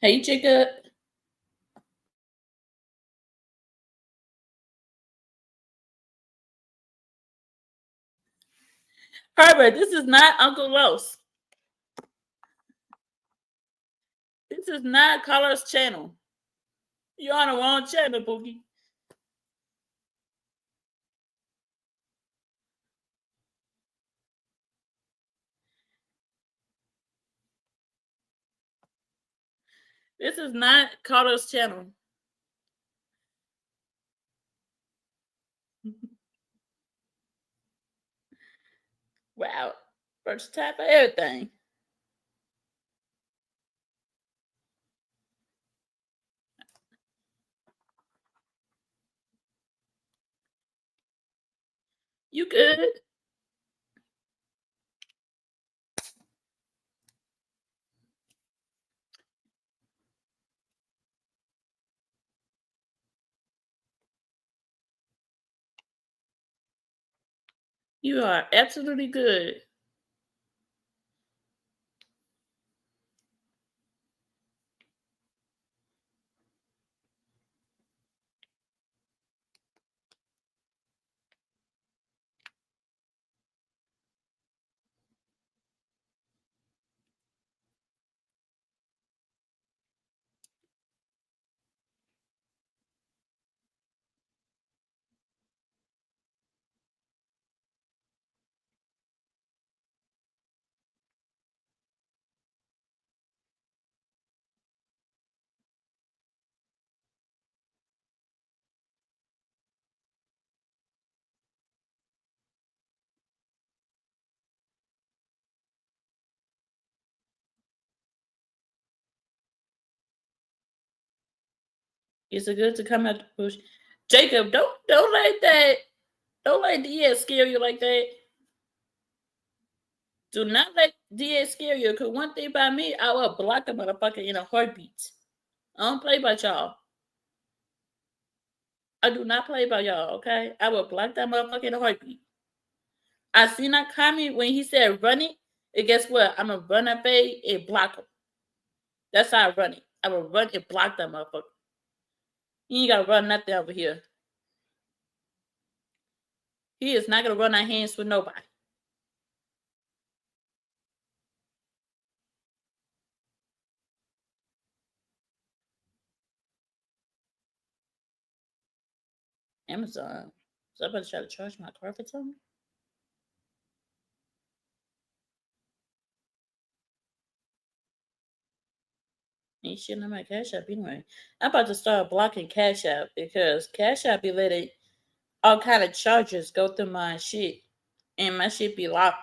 Hey, Jacob. Herbert, this is not Uncle Los. This is not Carlos channel. You're on the wrong channel, Boogie. This is not Carlos channel. Wow. First type of everything. You good? You are absolutely good. Is it good to come out the bush? Jacob, don't let that don't let DA scare you like that. Do not let DA scare you. Cause one thing about me, I will block a motherfucker in a heartbeat. I don't play by y'all. I do not play by y'all, okay? I will block that motherfucker in a heartbeat. I seen that comment when he said run it, and guess what? I'm gonna run that fade and block him. That's how I run it. I will run and block that motherfucker. You ain't gotta run nothing over here. He is not gonna run our hands with nobody. Amazon. Somebody try to charge my car for something? Ain't shit on my Cash App anyway. I'm about to start blocking Cash App because Cash App be letting all kind of charges go through my shit, and my shit be locked.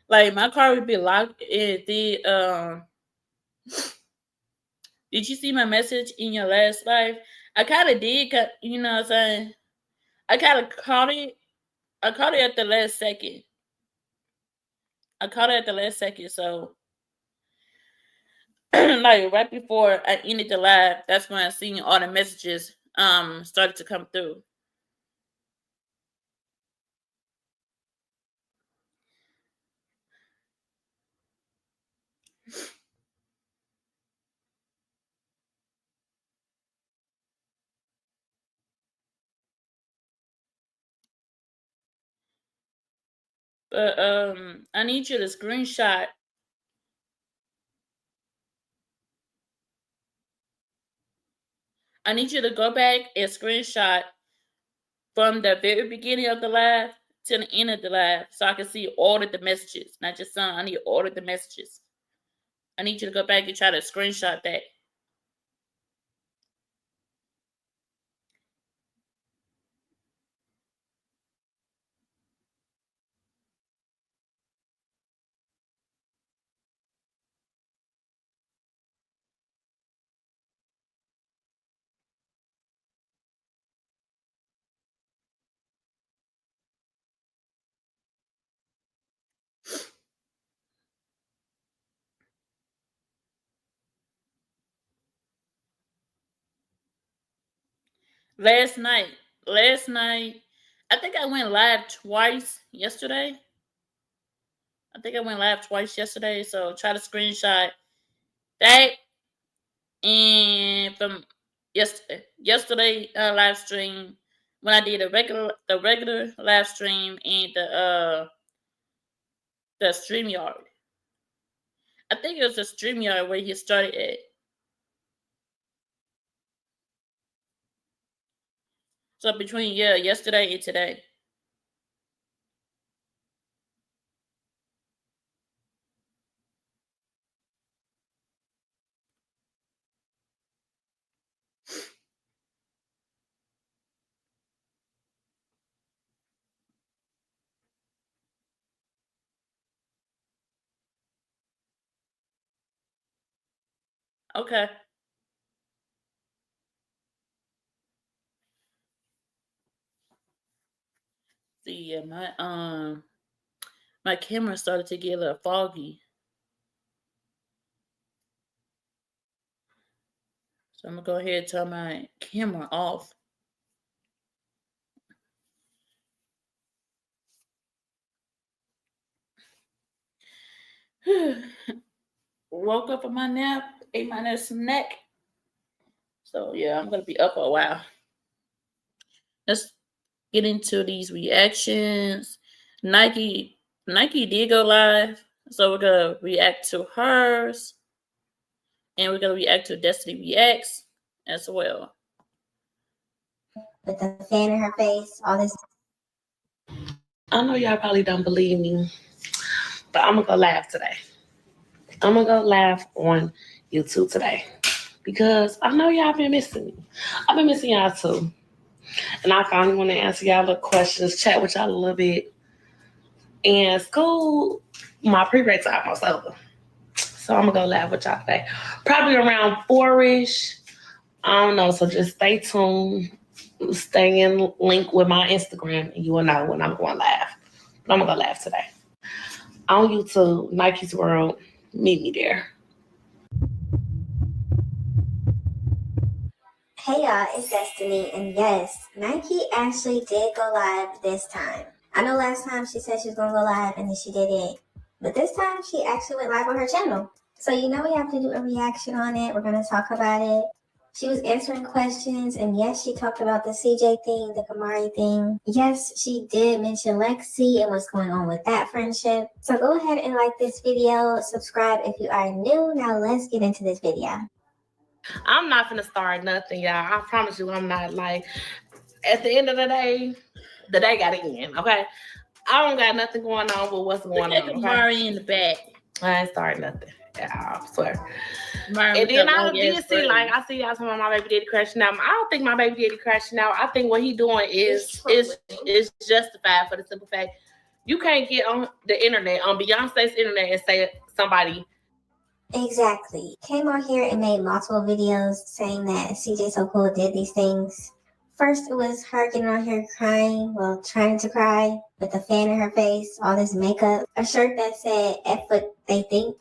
Like my car would be locked. Did you see my message in your last live? I kind of did. You know what I'm saying? I kind of caught it. I caught it at the last second. I caught it at the last second. So, like right before I ended the live, that's when I seen all the messages started to come through. But I need you to screenshot. I need you to go back and screenshot from the very beginning of the live to the end of the live so I can see all of the messages, not just some. I need all of the messages. I need you to go back and try to screenshot that. Last night, I think I went live twice yesterday. So try to screenshot that and from yesterday live stream when I did the regular live stream and the StreamYard. I think it was the StreamYard where he started at. So between yesterday and today. Okay. See, yeah, my camera started to get a little foggy. So I'm gonna go ahead and turn my camera off. Woke up from my nap, ate my little snack. So yeah, I'm gonna be up a while. Let's get into these reactions. Nike did go live, so we're gonna react to hers, and we're gonna react to Destiny Reacts as well. With the fan in her face, all this. I know y'all probably don't believe me, but I'm gonna go live today. I'm gonna go live on YouTube today because I know y'all been missing me. I've been missing y'all too. And I finally want to answer y'all the questions, chat with y'all a little bit. And school, my pre-break's almost over. So I'm gonna go live with y'all today. Probably around 4-ish. I don't know, so just stay tuned. Stay in link with my Instagram and you will know when I'm going live. But I'm gonna go live today. On YouTube, Nike's World. Meet me there. Hey y'all, it's Destiny, and yes, Nike actually did go live this time. I know last time she said she was gonna go live and then she didn't, but this time she actually went live on her channel. So you know we have to do a reaction on it. We're gonna talk about it. She was answering questions, and yes, she talked about the CJ thing, the Kamari thing. Yes, she did mention Lexi and what's going on with that friendship. So go ahead and like this video, subscribe if you are new. Now let's get into this video. I'm not finna start nothing, y'all. I promise you, I'm not. Like, at the end of the day gotta end, okay? I don't got nothing going on with what's going on. Okay? Kamari in the back. I ain't starting nothing. Yeah, I swear. And then I did see, like, I see y'all talking about my baby daddy crashing out. I don't think my baby daddy crashing out. I think what he doing is justified for the simple fact you can't get on the internet, on Beyonce's internet, and say somebody. Exactly. Came on here and made multiple videos saying that CJ So Cool did these things. First, it was her getting on here crying, well, trying to cry, with a fan in her face, all this makeup, a shirt that said F what they think.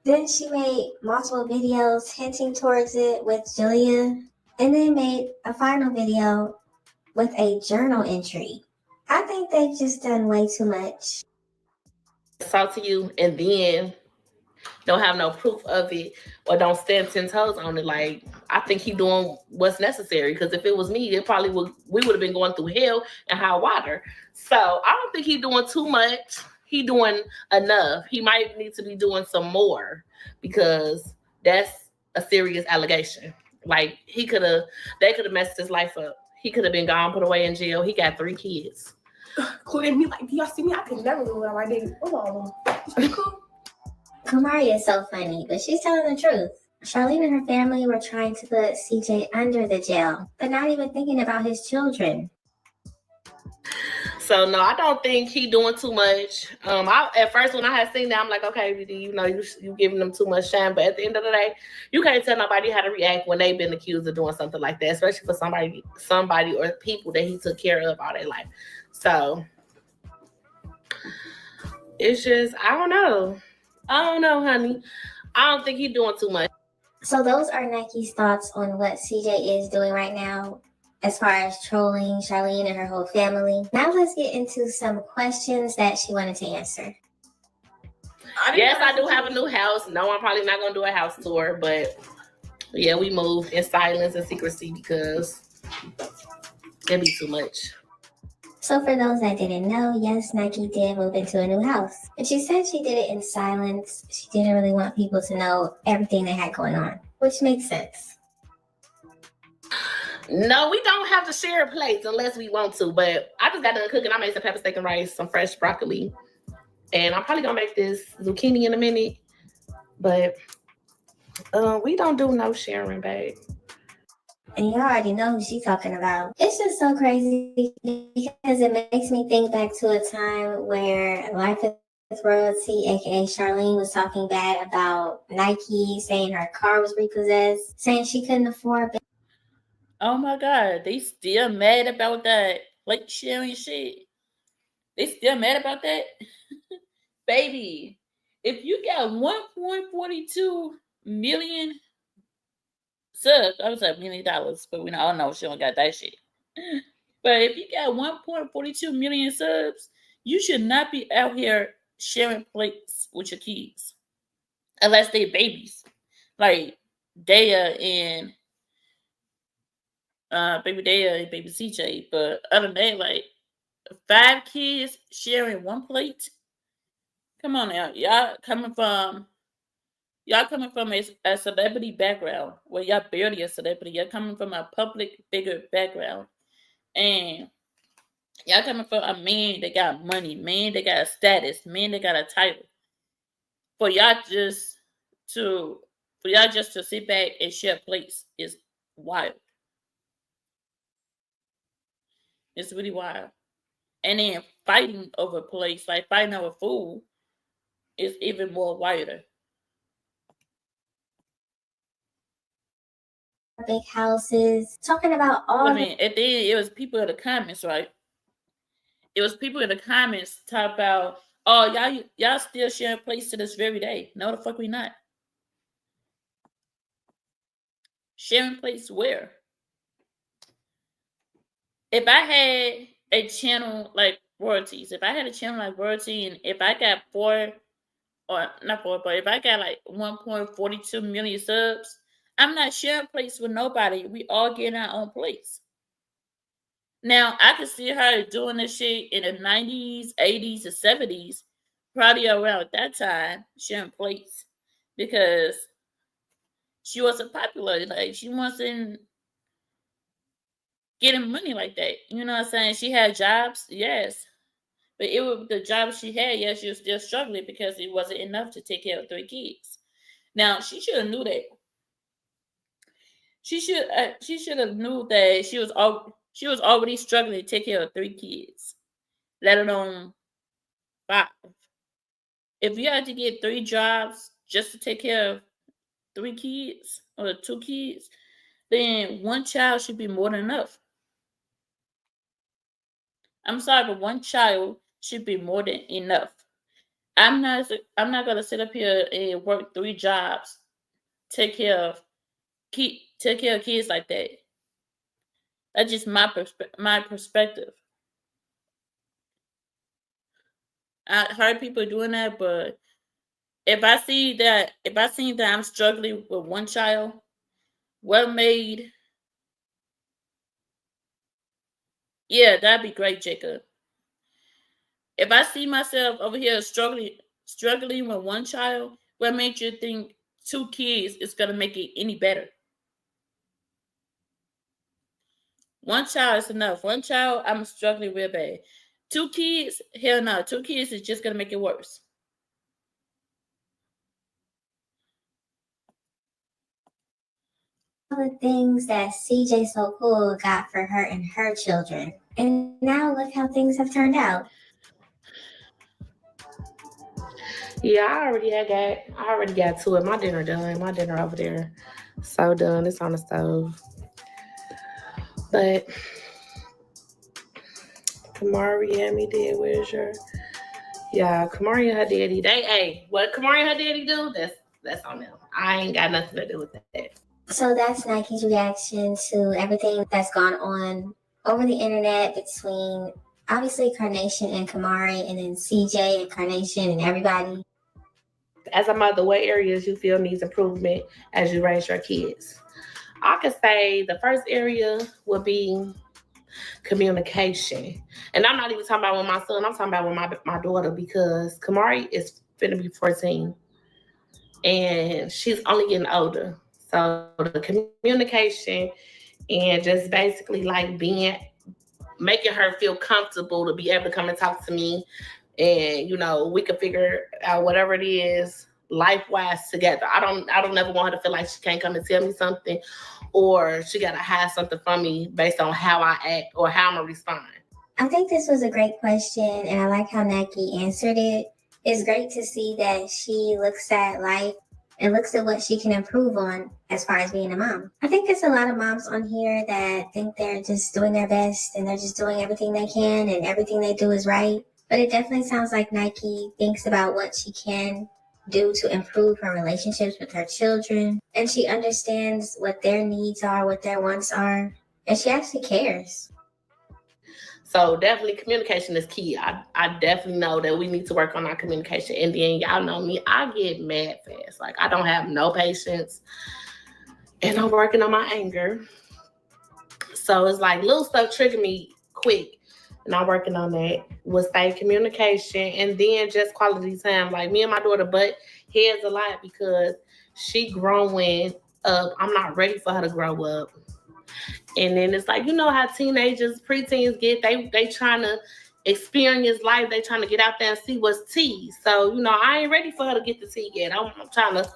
Then she made multiple videos hinting towards it with Julia, and then made a final video with a journal entry. I think they've just done way too much. Talk to you and then don't have no proof of it or don't stand 10 toes on it. Like, I think he doing what's necessary, because if it was me, it probably we would have been going through hell and high water. So I don't think he doing too much. He doing enough. He might need to be doing some more, because that's a serious allegation. Like, they could have messed his life up. He could have been gone, put away in jail. He got 3 kids. Including me, like, do y'all see me? I could never do what I did. Hold on. Cool. Kamari is so funny, but she's telling the truth. Charlene and her family were trying to put CJ under the jail, but not even thinking about his children. So no, I don't think he doing too much. At first when I had seen that, I'm like, okay, you giving them too much shine. But at the end of the day, you can't tell nobody how to react when they've been accused of doing something like that, especially for somebody or people that he took care of all their life. So it's just, I don't know, honey. I don't think he's doing too much. So those are Nike's thoughts on what CJ is doing right now. as far as trolling Charlene and her whole family. Now let's get into some questions that she wanted to answer. Yes, I do have a new house. No, I'm probably not gonna do a house tour, but yeah, we moved in silence and secrecy because it'd be too much. So for those that didn't know, yes, Nike did move into a new house. But she said she did it in silence. She didn't really want people to know everything they had going on, which makes sense. No, we don't have to share plates unless we want to, but I just got done cooking. I made some pepper steak and rice, some fresh broccoli, and I'm probably gonna make this zucchini in a minute, but we don't do no sharing, babe. And you already know who she's talking about. It's just so crazy because it makes me think back to a time where Life with Royalty, aka Charlene, was talking bad about Nike, saying her car was repossessed, saying she couldn't afford it. Oh my God, they still mad about that plate sharing shit. They still mad about that? Baby, if you got 1.42 million subs, I was like $1 million, but we all know she don't got that shit. But if you got 1.42 million subs, you should not be out here sharing plates with your kids. Unless they babies. Like Daya and baby Daya and baby CJ. But other than that, like 5 kids sharing one plate. Come on now. Y'all coming from a celebrity background. Well, y'all barely a celebrity. Y'all coming from a public figure background. And y'all coming from a man that got money, man that got a status, man that got a title. For y'all just to sit back and share plates is wild. It's really wild. And then fighting over plates, like fighting over food, is even more wilder. Big houses, talking about all. I mean, at the end, it was people in the comments, right? It was people in the comments talk about, oh, y'all still sharing plates to this very day. No, the fuck we not. Sharing plates where? If I had a channel like Royalties, if I had a channel like Royalty, and if I got if I got like 1.42 million subs, I'm not sharing plates with nobody. We all getting our own plates. Now, I can see her doing this shit in the 90s, 80s, and 70s, probably around that time, sharing plates, because she wasn't popular. Like, she wasn't getting money like that. You know what I'm saying? She had jobs, yes. But it was the job she had, yes, she was still struggling because it wasn't enough to take care of 3 kids. Now, she should have knew that. She should have knew that she was already struggling to take care of 3 kids, let alone 5. If you had to get 3 jobs just to take care of 3 kids or 2 kids, then 1 child should be more than enough. I'm sorry, but 1 child should be more than enough. I'm not gonna sit up here and work 3 jobs, take care of kids like that. That's just my perspective. I heard people doing that, but if I see that I'm struggling with 1 child, well made, yeah, that'd be great, Jacob. If I see myself over here struggling with 1 child, what makes you think 2 kids is gonna make it any better? 1 child is enough. 1 child, I'm struggling real bad. 2 kids, hell no. 2 kids is just gonna make it worse. All the things that CJ So Cool got for her and her children. And now look how things have turned out. Yeah, I already got to it. My dinner done. My dinner over there. So done. It's on the stove. But Kamari and me did. Where's your? Yeah, Kamari and her daddy. What Kamari and her daddy do? That's on them. I ain't got nothing to do with that. So that's Nike's reaction to everything that's gone on over the internet between obviously Carnation and Kamari, and then CJ and Carnation and everybody. As a mother, what areas you feel needs improvement as you raise your kids? I could say the first area would be communication. And I'm not even talking about with my son, I'm talking about with my daughter, because Kamari is finna be 14 and she's only getting older. So the communication and just basically like making her feel comfortable to be able to come and talk to me, and we could figure out whatever it is life-wise together. I don't ever want her to feel like she can't come and tell me something, or she gotta hide something from me based on how I act or how I'm gonna respond. I think this was a great question, and I like how Nike answered it. It's great to see that she looks at life and looks at what she can improve on as far as being a mom. I think there's a lot of moms on here that think they're just doing their best and they're just doing everything they can and everything they do is right. But it definitely sounds like Nike thinks about what she can do to improve her relationships with her children. And she understands what their needs are, what their wants are. And she actually cares. So definitely communication is key. I definitely know that we need to work on our communication. And then y'all know me, I get mad fast. Like I don't have no patience. And I'm working on my anger. So it's like little stuff trigger me quick. And I'm working on that with safe communication, and then just quality time. Like me and my daughter butt heads a lot because she growing up. I'm not ready for her to grow up. And then it's like, how teenagers, preteens get, they trying to experience life. They trying to get out there and see what's tea. So, I ain't ready for her to get the tea yet. I'm trying to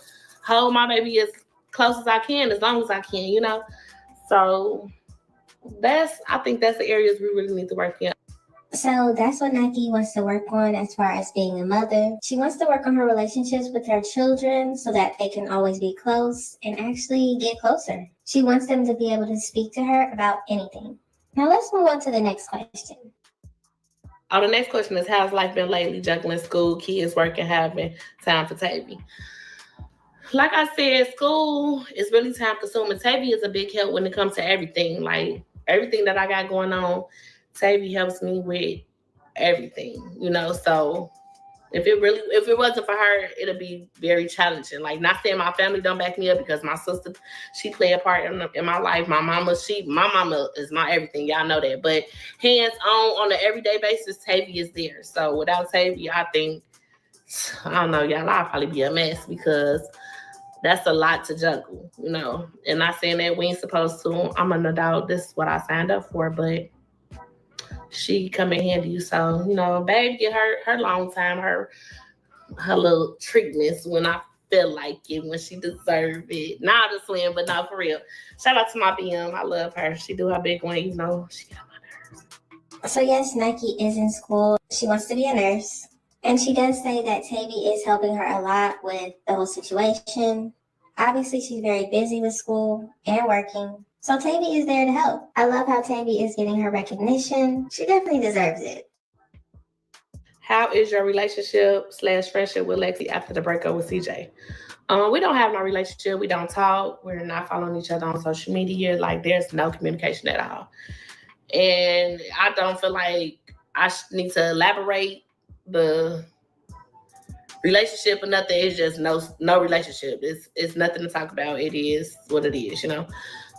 hold my baby as close as I can, as long as I can, So I think that's the areas we really need to work in. So that's what Nike wants to work on as far as being a mother. She wants to work on her relationships with her children so that they can always be close and actually get closer. She wants them to be able to speak to her about anything. Now let's move on to the next question. Oh, the next question is, how's life been lately, juggling school, kids, working, having time for Tavy? Like I said, school is really time consuming. Tavy is a big help when it comes to everything. Like everything that I got going on, Tavy helps me with everything, so if it wasn't for her, it'd be very challenging. Like, not saying my family don't back me up, because my sister, she played a part in my life. My mama is my everything. Y'all know that. But hands on an everyday basis, Tavy is there. So without Tavy, I think, I don't know, y'all, I'll probably be a mess, because that's a lot to juggle, And not saying that we ain't supposed to. I'm an adult. This is what I signed up for, but she come in handy. So, babe get her long time, her little treatments when I feel like it, when she deserve it. Not a swim, but not for real. Shout out to my BM. I love her. She do her big one, even though she got my nerves. So yes, Nike is in school. She wants to be a nurse. And she does say that Tavy is helping her a lot with the whole situation. Obviously, she's very busy with school and working. So Tavy is there to help. I love how Tavy is getting her recognition. She definitely deserves it. How is your relationship/friendship with Lexi after the breakup with CJ? We don't have no relationship. We don't talk. We're not following each other on social media. Like, there's no communication at all. And I don't feel like I need to elaborate the relationship or nothing. It's just no relationship. It's nothing to talk about. It is what it is,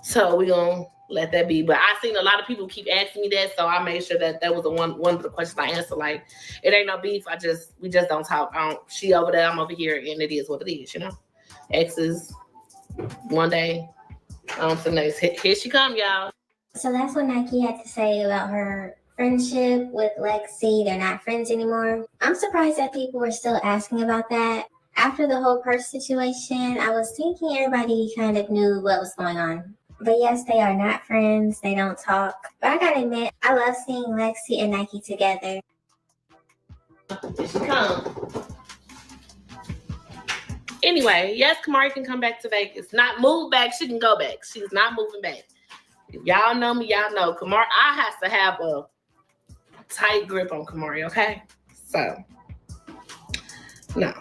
So we're going to let that be. But I seen a lot of people keep asking me that, so I made sure that was one of the questions I answered. Like, it ain't no beef. We just don't talk. She over there, I'm over here, and it is what it is, Exes, one day, so next. Here she come, y'all. So that's what Nike had to say about her friendship with Lexi. They're not friends anymore. I'm surprised that people were still asking about that. After the whole purse situation, I was thinking everybody kind of knew what was going on. But yes, they are not friends. They don't talk. But I gotta admit, I love seeing Lexi and Nike together. Here she come. Anyway, yes, Kamari can come back to Vegas. Not move back. She can go back. She's not moving back. If y'all know me, y'all know Kamari. I have to have a tight grip on Kamari, okay? So, no.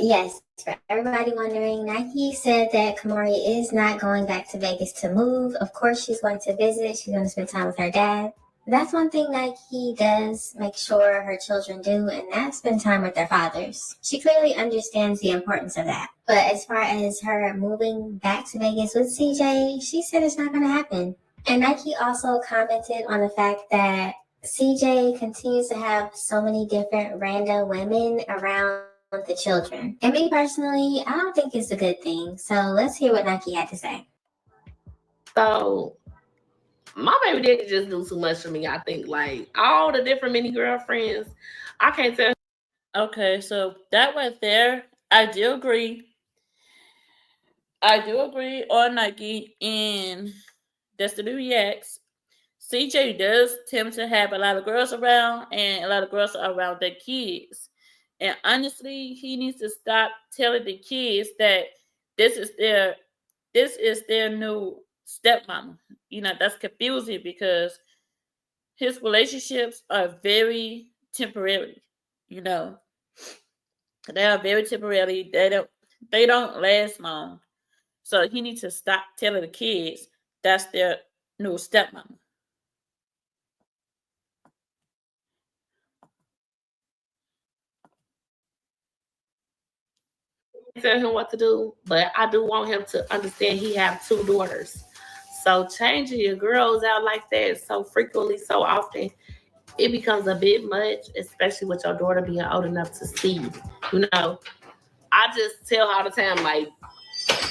Yes, for everybody wondering, Nike said that Kamari is not going back to Vegas to move. Of course, she's going to visit. She's going to spend time with her dad. That's one thing Nike does make sure her children do, and that's spend time with their fathers. She clearly understands the importance of that. But as far as her moving back to Vegas with CJ, she said it's not going to happen. And Nike also commented on the fact that CJ continues to have so many different random women around the children. And me personally, I don't think it's a good thing. So let's hear what Nike had to say. So my baby daddy just do too much for me. I think like all the different mini girlfriends, I can't tell. Okay, so that right there, I do agree. I do agree on Nike, and that's the new reacts. CJ does tend to have a lot of girls around, and a lot of girls are around their kids. And honestly, he needs to stop telling the kids that this is their new stepmama. You know, that's confusing because his relationships are very temporary. You know, they are very temporary. They don't last long. So he needs to stop telling the kids that's their new stepmama. Tell him what to do, but I do want him to understand he have 2 daughters. So changing your girls out like that so frequently, so often, it becomes a bit much, especially with your daughter being old enough to see. You know, I just tell her all the time, like,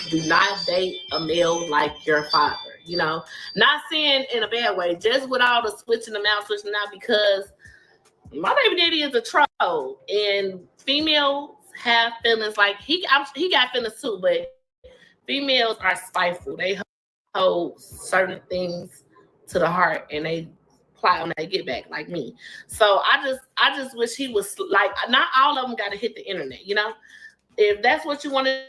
do not date a male like your father. You know, not saying in a bad way, just with all the switching them out, because my baby daddy is a troll, and females have feelings. Like he got feelings too, but females are spiteful. They hold certain things to the heart, and they plot on that get back, like me. So I just wish he was like, not all of them got to hit the internet. You know, if that's what you want to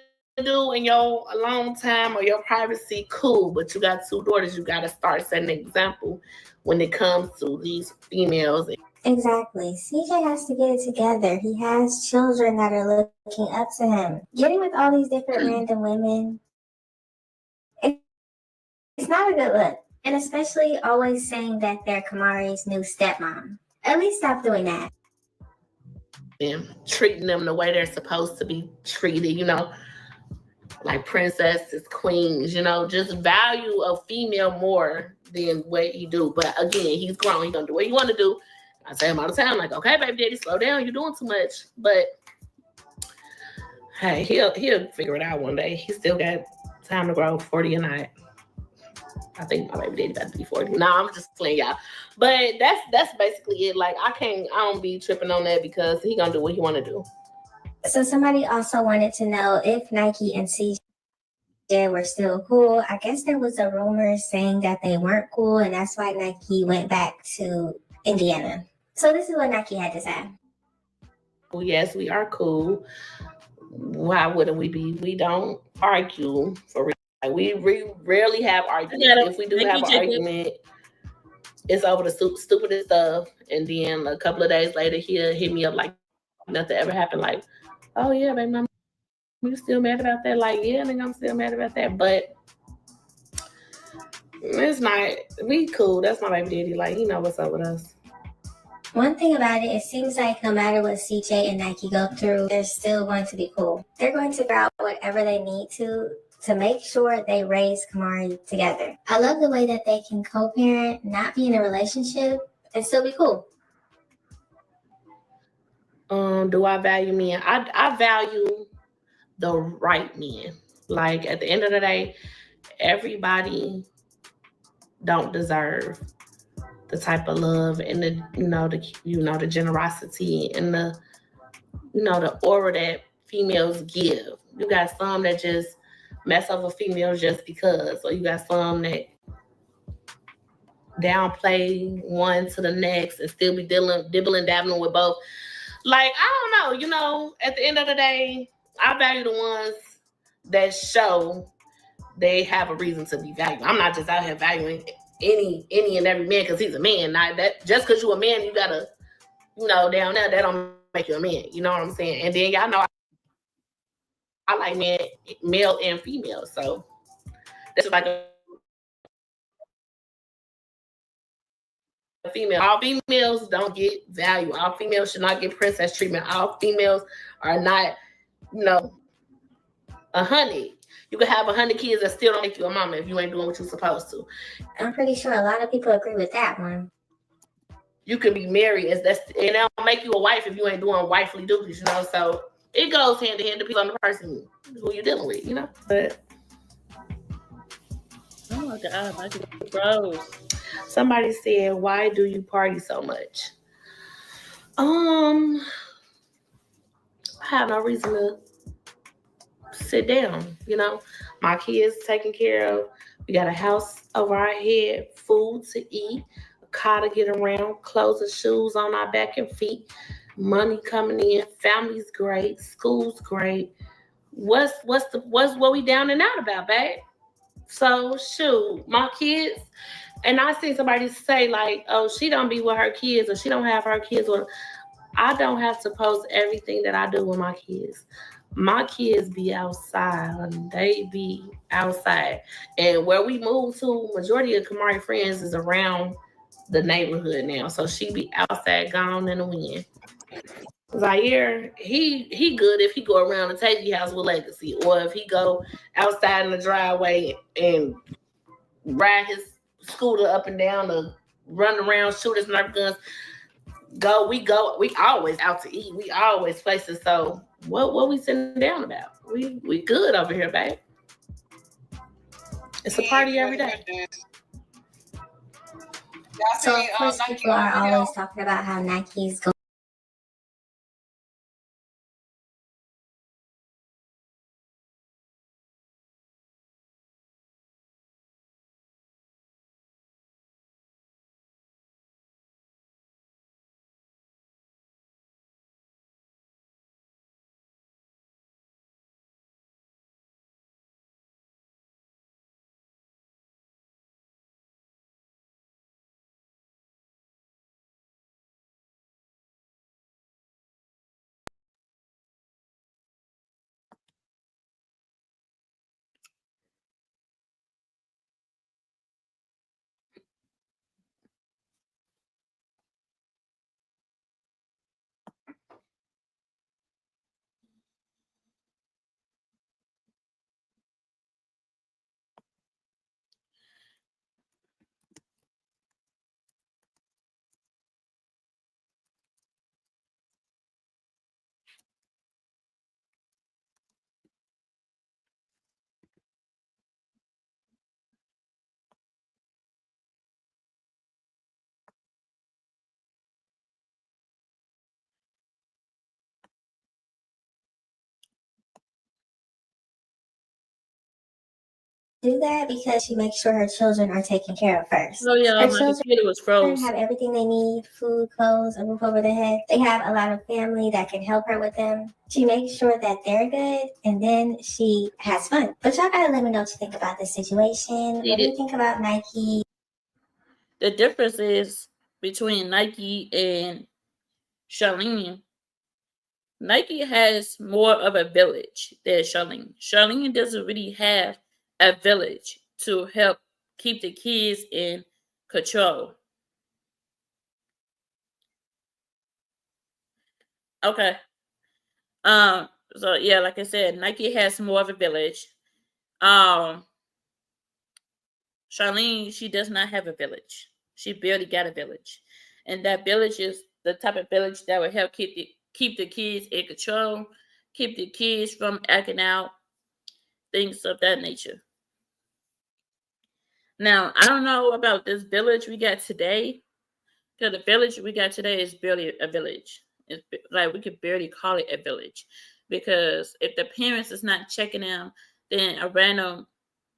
do in your alone time or your privacy, cool. But you got 2 daughters, you got to start setting an example when it comes to these females. Exactly. CJ has to get it together. He has children that are looking up to him. Getting with all these different random women, it's not a good look. And especially always saying that they're Kamari's new stepmom. At least stop doing that. And treating them the way they're supposed to be treated, you know, like princesses, queens, you know, just value a female more than what he do. But again, he's grown. He's gonna do what he want to do. I say him all the time, like, okay, baby daddy, slow down. You're doing too much. But hey, he'll figure it out one day. He still got time to grow, 40 or not. I think my baby daddy about to be 40. No, I'm just playing, y'all. But that's basically it. Like, I don't be tripping on that because he gonna do what he want to do. So somebody also wanted to know if Nike and CJ were still cool. I guess there was a rumor saying that they weren't cool, and that's why Nike went back to Indiana. So this is what Nike had to say. Well, yes, we are cool. Why wouldn't we be? We don't argue for real. Like, we rarely have arguments. If we do have an argument, it's over the stupidest stuff. And then a couple of days later, he'll hit me up like nothing ever happened. Like, oh yeah, baby mama, you still mad about that? Like, yeah, I think I'm still mad about that. But it's not. We cool. That's my baby daddy. Like, he know what's up with us. One thing about it seems like no matter what CJ and Nike go through, they're still going to be cool. They're going to figure out whatever they need to make sure they raise Kamari together. I love the way that they can co-parent, not be in a relationship, and still be cool. Do I value men? I value the right men. Like, at the end of the day, everybody don't deserve the type of love and the generosity and the aura that females give. You got some that just mess over females just because, or you got some that downplay one to the next and still be dibbling dabbling with both. Like, I don't know, at the end of the day, I value the ones that show they have a reason to be valued. I'm not just out here valuing any and every man because he's a man. Not that just because you're a man, you gotta, down there, that don't make you a man. You know what I'm saying? And then y'all know like male and female. So that's like a female. All females don't get value. All females should not get princess treatment. All females are not, 100. You can have 100 kids that still don't make you a mama if you ain't doing what you're supposed to. I'm pretty sure a lot of people agree with that one. You can be married and they'll make you a wife if you ain't doing wifely duties, So it goes hand in hand, depends on the person who you're dealing with, But oh my God, my bros. Somebody said, "Why do you party so much?" I have no reason to sit down. My kids taken care of. We got a house over our head, food to eat, a car to get around, clothes and shoes on our back and feet, money coming in, family's great, school's great. What's what we down and out about, babe? So shoot, my kids. And I see somebody say like, "Oh, she don't be with her kids, or she don't have her kids." Or I don't have to post everything that I do with my kids. My kids be outside. They be outside. And where we moved to, majority of Kamari friends is around the neighborhood now. So she be outside, gone in the wind. Zaire, he good if he go around the Tavy house with Legacy, or if he go outside in the driveway and ride his scooter up and down, or run around, shoot his Nerf guns. We always out to eat. We always places. So what we sitting down about? We good over here, babe. It's a party every day. So of course people are always talking about how Nike's going. Do that because she makes sure her children are taken care of first. Oh yeah, Her my children computer was froze. have everything they need: food, clothes, a roof over their head. They have a lot of family that can help her with them. She makes sure that they're good, and then she has fun. But y'all gotta let me know what you think about this situation. What do you think about Nike? The difference is between Nike and Charlene. Nike has more of a village than Charlene. Charlene doesn't really have a village to help keep the kids in control. Okay. So yeah, like I said, Nike has more of a village. Charlene, she does not have a village. She barely got a village. And that village is the type of village that will help keep the kids in control, keep the kids from acting out, things of that nature. Now, I don't know about this village we got today, because the village we got today is barely a village. It's like we could barely call it a village, because if the parents is not checking them, then a random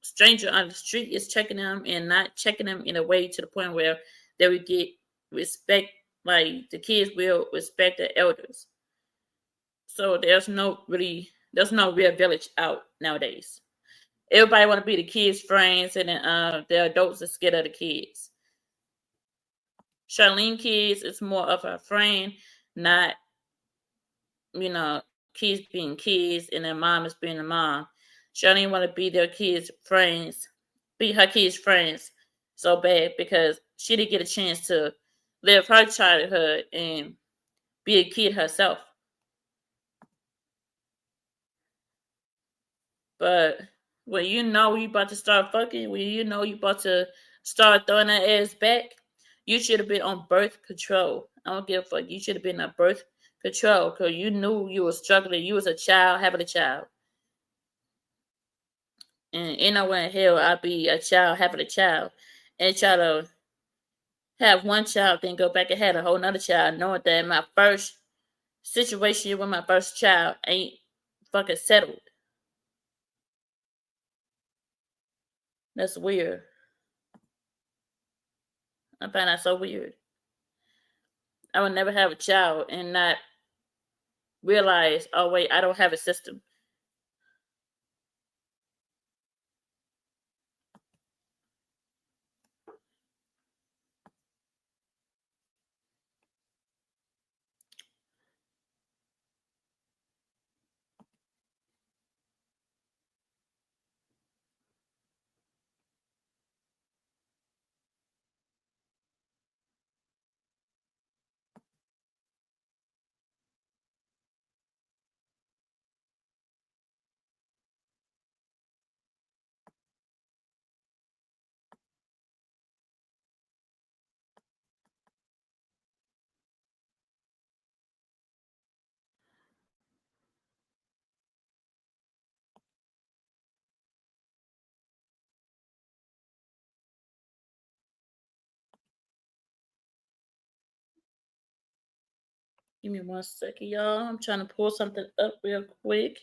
stranger on the street is checking them and not checking them in a way to the point where they would get respect, like the kids will respect the elders. So there's no real village out nowadays. Everybody want to be the kids' friends, and then the adults are scared of the kids. Charlene kids is more of a friend, not kids being kids and their mom is being a mom. She don't even want to be their kids' friends, be her kids' friends so bad because she didn't get a chance to live her childhood and be a kid herself. But when you know you about to start fucking, when you know you about to start throwing that ass back, you should have been on birth control. I don't give a fuck. You should have been on birth control because you knew you were struggling. You was a child having a child. And ain't no way in hell I'd be a child having a child and try to have one child, then go back and have a whole nother child, knowing that my first situation with my first child ain't fucking settled. That's weird. I find that so weird. I would never have a child and not realize, oh wait, I don't have a system. Give me 1 second, y'all. I'm trying to pull something up real quick.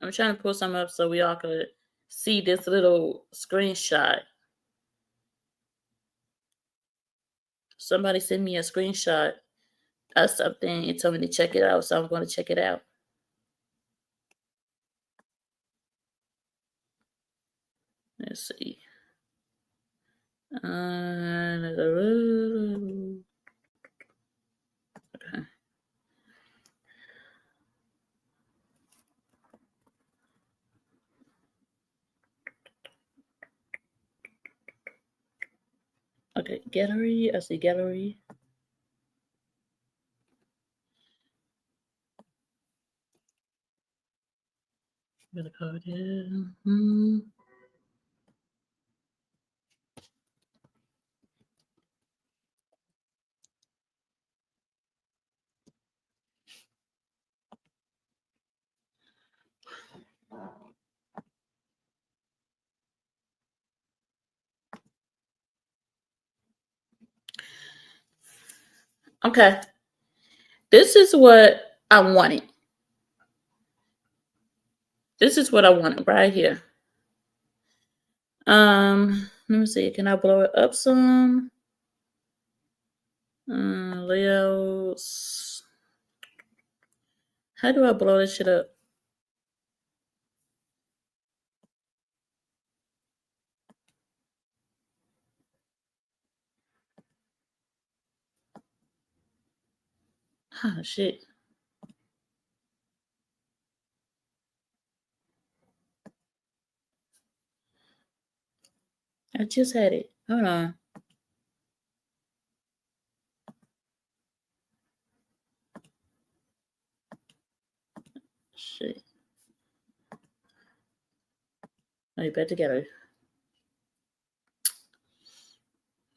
I'm trying to pull something up so we all could see this little screenshot. Somebody sent me a screenshot of something and told me to check it out, so I'm going to check it out. Let's see. Okay. Okay, gallery. I see gallery. Gonna code it. Okay. This is what I wanted. This is what I wanted right here. Let me see. Can I blow it up some? Layouts. How do I blow this shit up? Oh, shit. I just had it. Hold on. Shit. Oh, you better get it.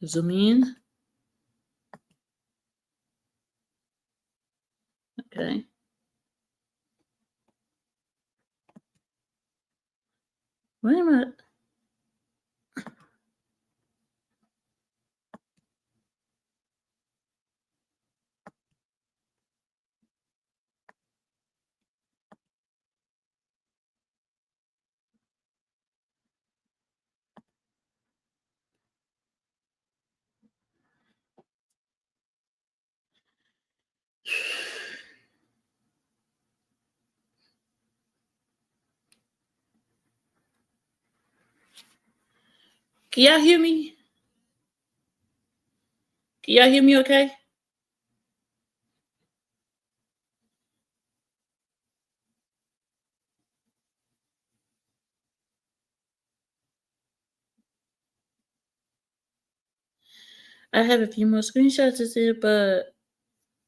Zoom in. Okay. Wait a minute. Can y'all hear me? Can y'all hear me okay? I have a few more screenshots to see, but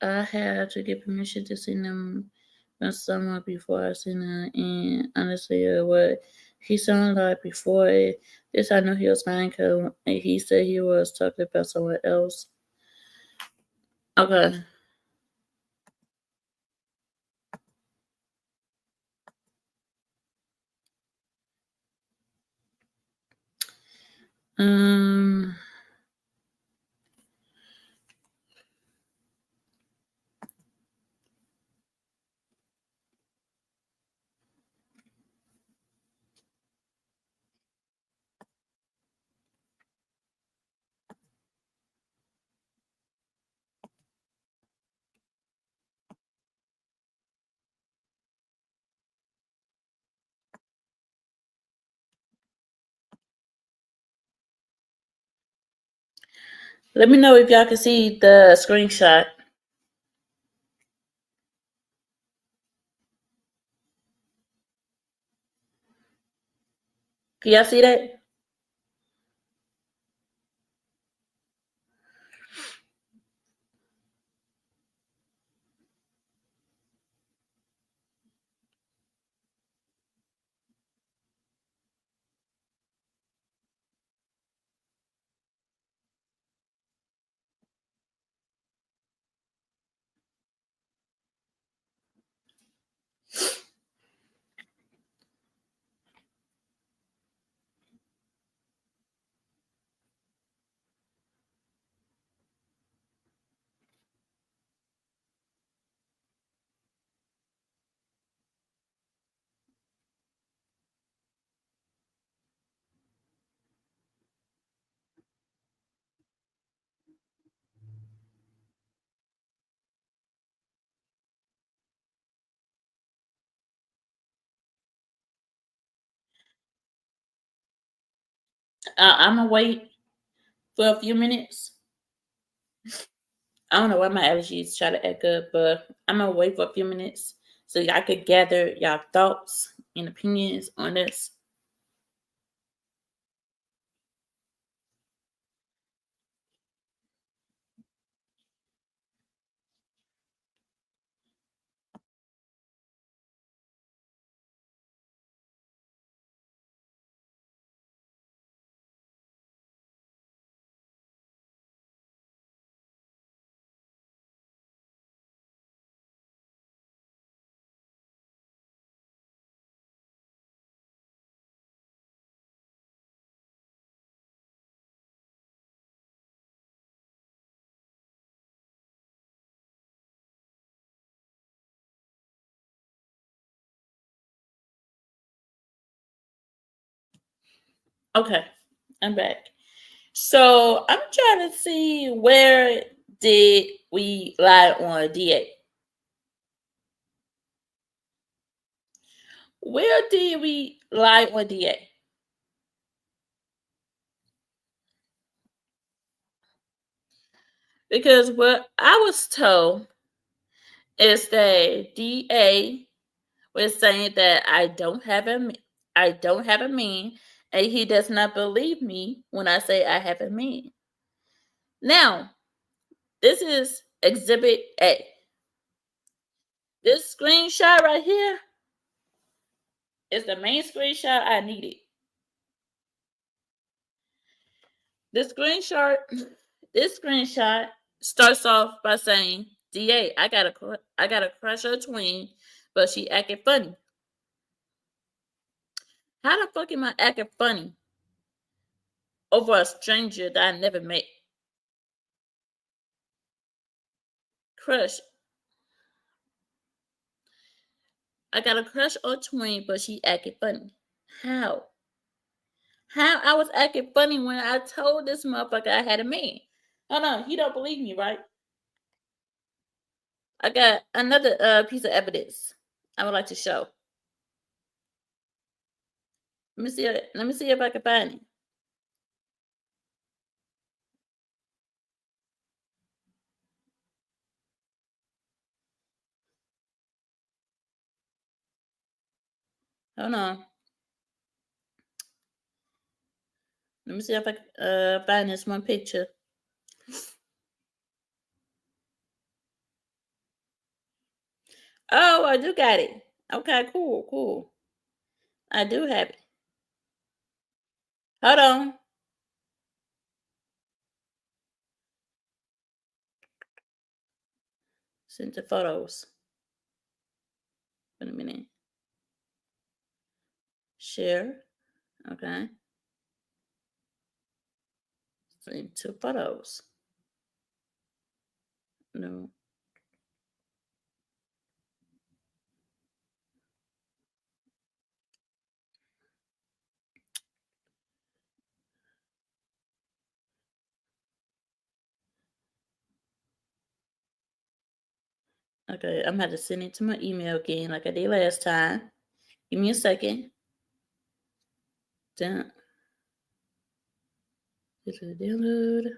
I had to get permission to send them from someone before I send them. And honestly, what he sounded like before this, I know he was lying because he said he was talking about someone else. Okay. Um. Let me know if y'all can see the screenshot. Can y'all see that? I'm gonna wait for a few minutes. I don't know why my allergies try to act up, but I'm gonna wait for a few minutes so y'all could gather y'all thoughts and opinions on this. Okay, I'm back. So I'm trying to see where did we lie on DA? Where did we lie on DA? Because what I was told is that DA was saying that I don't have a mean, and he does not believe me when I say I have a mean. Now, this is Exhibit A. This screenshot right here is the main screenshot I needed. This screenshot starts off by saying, "Da, I got a crush on a twin, but she acting funny." How the fuck am I acting funny over a stranger that I never met? Crush. I got a crush on a twin, but she acting funny. How? How I was acting funny when I told this motherfucker I had a man? Oh no, he don't believe me, right? I got another piece of evidence I would like to show. Let me see. Let me see if I can find it. Hold on. Let me see if I can find this one picture. Oh, I do got it. Okay, cool. I do have it. Hold on. Send the photos. Wait a minute. Share. Okay. Send 2 photos. No. Okay, I'm gonna have to send it to my email again like I did last time. Give me a second. Done. Download.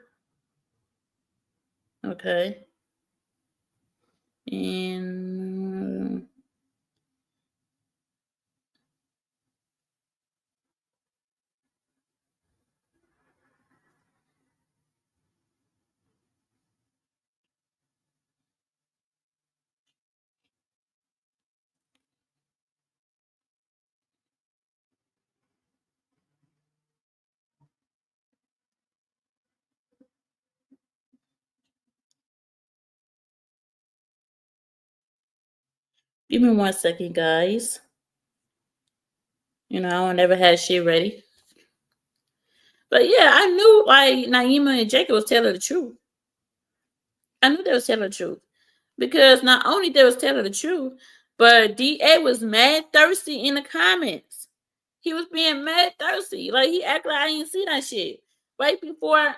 Okay. And give me 1 second, guys. You know, I don't never had shit ready. But yeah, I knew like Naima and Jacob was telling the truth. I knew they was telling the truth. Because not only they was telling the truth, but DA was mad thirsty in the comments. He was being mad thirsty. Like he acted like I didn't see that shit. Right before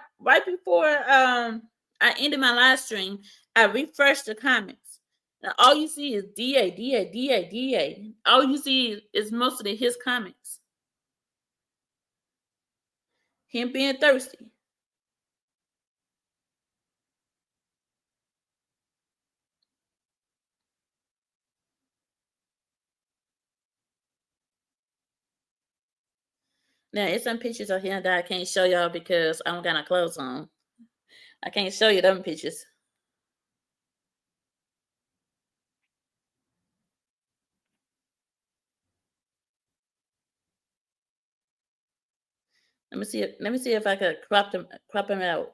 I ended my live stream, I refreshed the comments. Now all you see is DA. All you see is mostly his comments. Him being thirsty. Now it's some pictures of him that I can't show y'all because I don't got no clothes on. I can't show you them pictures. Let me see if I could crop them out.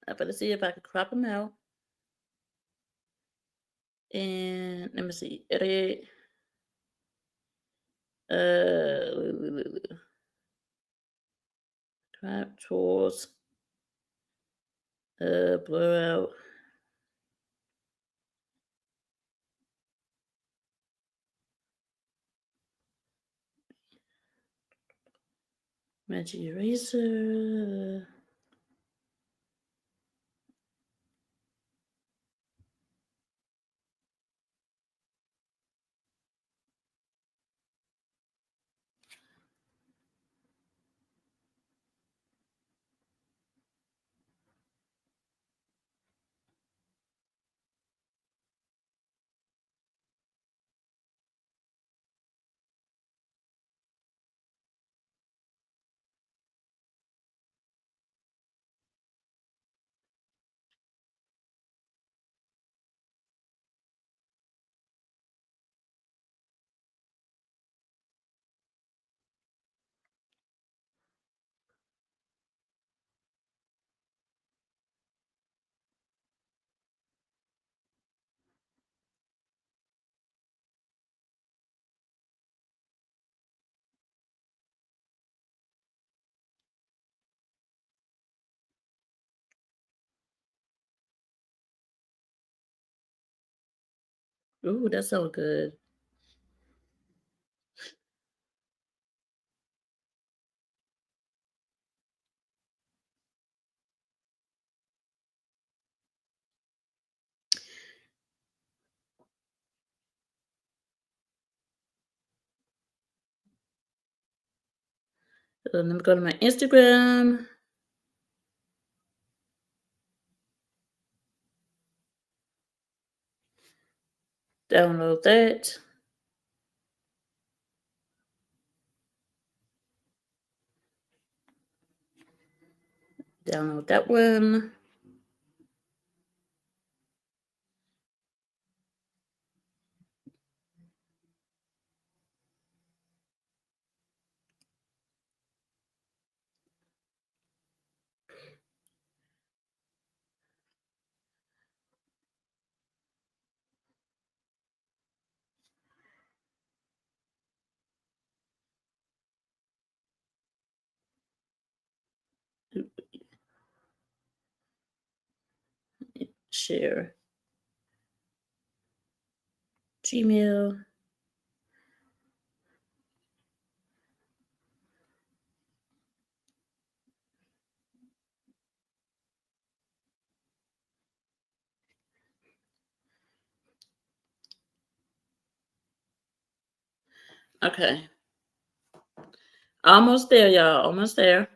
I'm gonna see if I can crop them out. And let me see. Edit. Crop tools. Blur out. Magic eraser. Ooh, that's so good. Let me go to my Instagram. Download that. Download that one. Share. Gmail. Okay. Almost there, y'all. Almost there.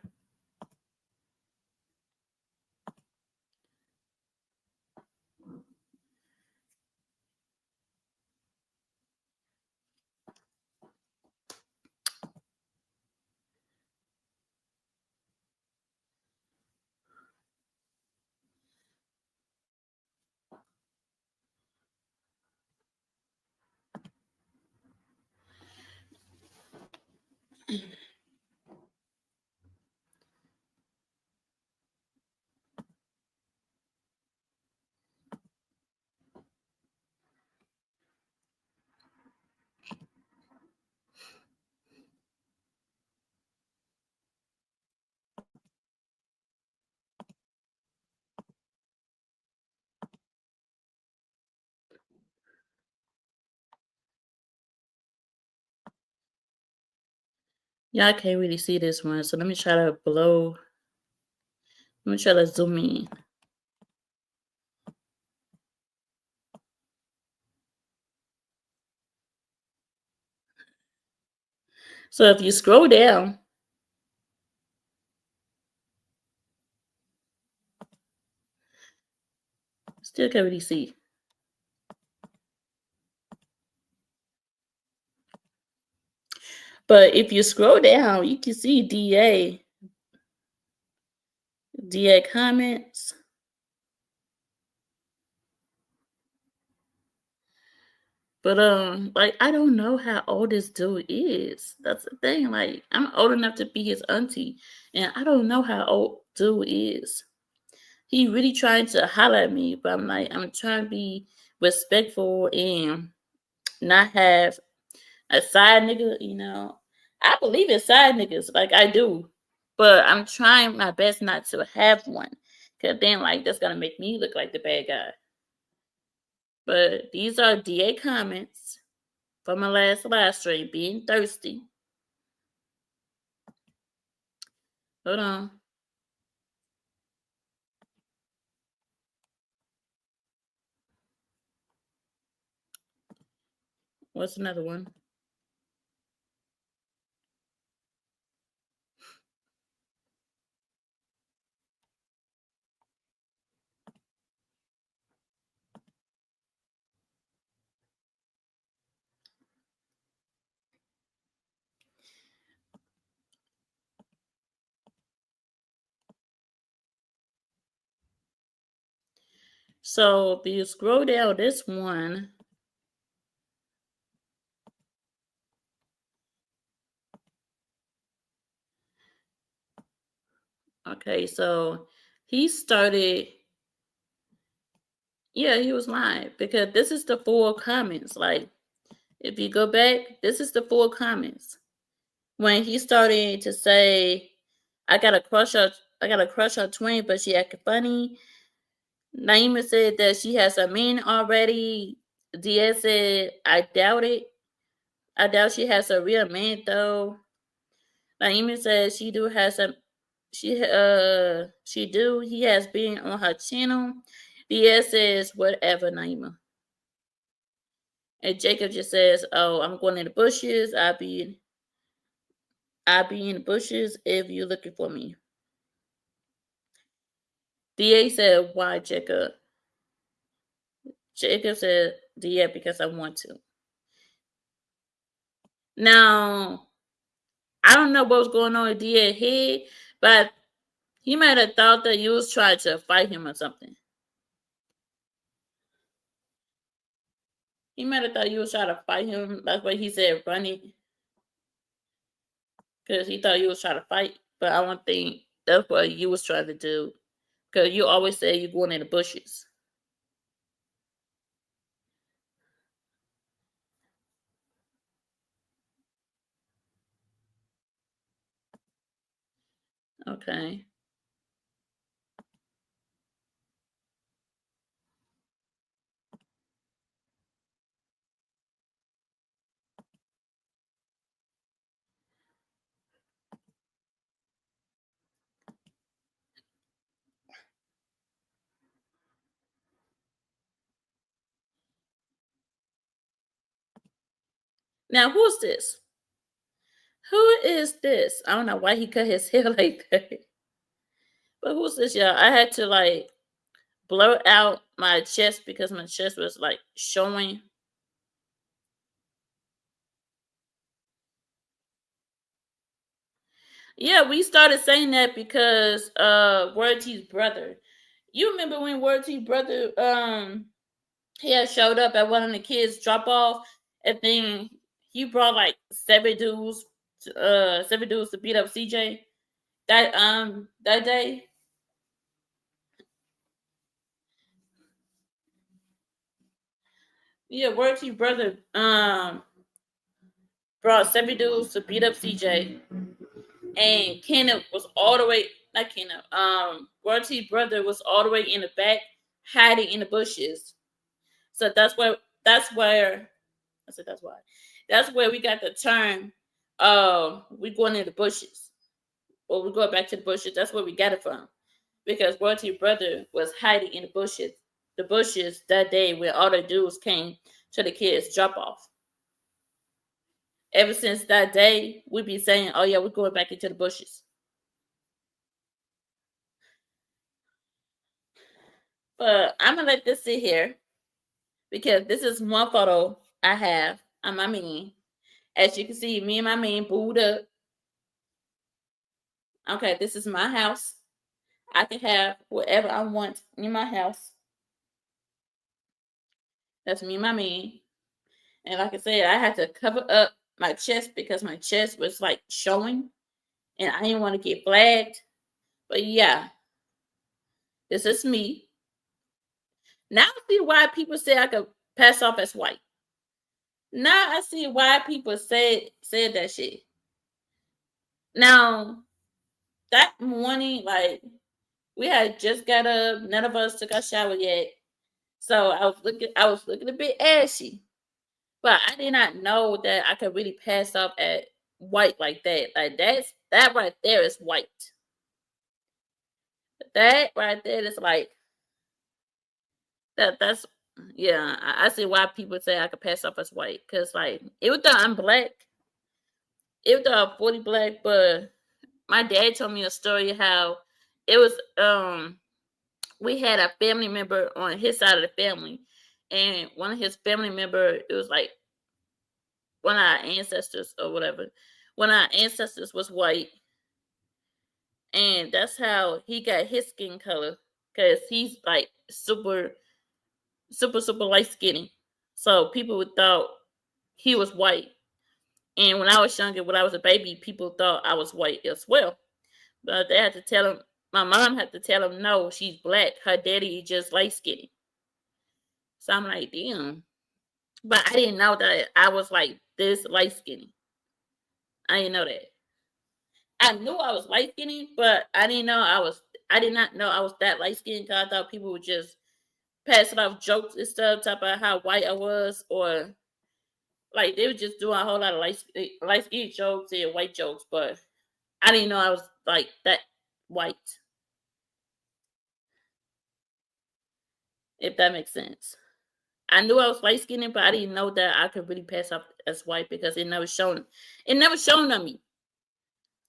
Y'all can't really see this one, so let me try to blow. Let me try to zoom in. So if you scroll down, still can't really see. But if you scroll down, you can see DA comments. But like I don't know how old this dude is. That's the thing. Like I'm old enough to be his auntie, and I don't know how old dude is. He really trying to holler at me, but I'm like I'm trying to be respectful and not have a side nigga. You know, I believe in side niggas, like I do, but I'm trying my best not to have one, cause then like that's gonna make me look like the bad guy. But these are DA comments from my last live stream, being thirsty. Hold on. What's another one? So if you scroll down this one, okay, so he started, yeah, he was lying because this is the 4 comments. Like, if you go back, this is the 4 comments. When he started to say, I got a crush on twin, but she acting funny. Naima said that she has a man already. Diaz said, I doubt it. I doubt she has a real man though. Naima says she do has a she do. He has been on her channel. Diaz says whatever, Naima. And Jacob just says, "Oh, I'm going in the bushes. I'll be in the bushes if you're looking for me." DA said, "Why, Jacob?" Jacob said, Dia because I want to. Now, I don't know what was going on with Dia's head, but he might have thought that you was trying to fight him or something. He might have thought you was trying to fight him. That's why he said running. Because he thought you was trying to fight. But I don't think that's what you was trying to do. Because you always say you're going in the bushes. Okay. Now, who's this? Who is this? I don't know why he cut his hair like that. But who's this, y'all? I had to like blur out my chest because my chest was like showing. Yeah, we started saying that because Word T's brother. You remember when Word T's brother he had showed up at one of the kids' drop off and then he brought like seven dudes to beat up CJ that day. Yeah, Word T's brother brought seven dudes to beat up CJ. And Kenneth was all the way not Kenneth. Word T's brother was all the way in the back, hiding in the bushes. So that's where I said that's why. That's where we got the term we going in the bushes. Or we go back to the bushes. That's where we got it from. Because Word T's brother was hiding in the bushes that day when all the dudes came to the kids' drop off. Ever since that day, we be saying, oh yeah, we're going back into the bushes. But I'm gonna let this sit here because this is one photo I have on my meme. As you can see, me and my meme booed up. Okay, this is my house. I can have whatever I want in my house. That's me and my meme. And like I said, I had to cover up my chest because my chest was like showing and I didn't want to get flagged. But yeah, this is me. Now I see why people say I could pass off as white. Now I see why people said that shit. Now that morning, like we had just got up, none of us took our shower yet. So I was looking a bit ashy. But I did not know that I could really pass off at white like that. Like that right there is white. That right there is like that's yeah. I see why people say I could pass off as white. Cause like even though I'm black, even though I'm 40 black, but my dad told me a story how it was we had a family member on his side of the family, and one of his family member, it was like one of our ancestors or whatever. One of our ancestors was white, and that's how he got his skin color because he's like super light skinny. So people would thought he was white. And when I was younger, when I was a baby, people thought I was white as well. But they had to tell him. My mom had to tell him, no, she's black. Her daddy is just light skinny. So I'm like, damn. But I didn't know that I was like this light skinny. I didn't know that. I knew I was light skinny, but I did not know I was that light skinned because I thought people would just passing off jokes and stuff, talk about how white I was, or like they were just doing a whole lot of light skin jokes and white jokes, but I didn't know I was like that white. If that makes sense. I knew I was light skinned, but I didn't know that I could really pass off as white because it never shown on me.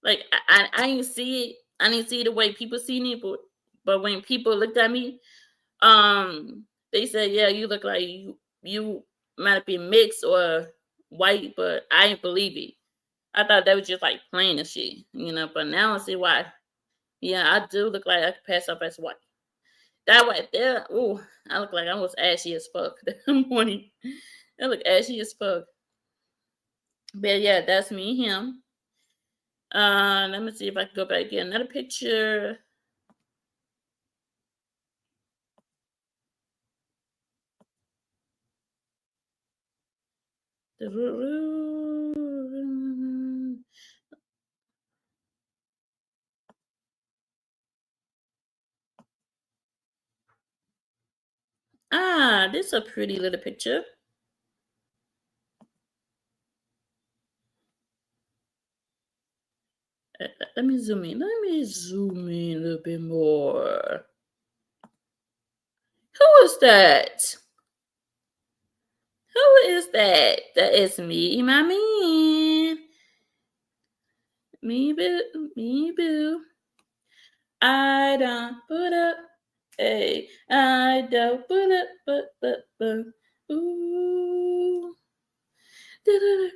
Like I didn't see it. I didn't see it the way people seen it, but when people looked at me, they said, "Yeah, you look like you might be mixed or white, but I didn't believe it. I thought they was just like playing and shit, you know. But now I see why. Yeah, I do look like I could pass up as white. That right there, ooh, I look like I was ashy as fuck that morning. I look ashy as fuck. But yeah, that's me and him. Let me see if I can go back and get another picture. Ah, this is a pretty little picture. Let me zoom in. Let me zoom in a little bit more. Who is that? Who is that? That is me, my man. Me boo. I don't put up. Hey, I don't put up, but. Ooh. Do.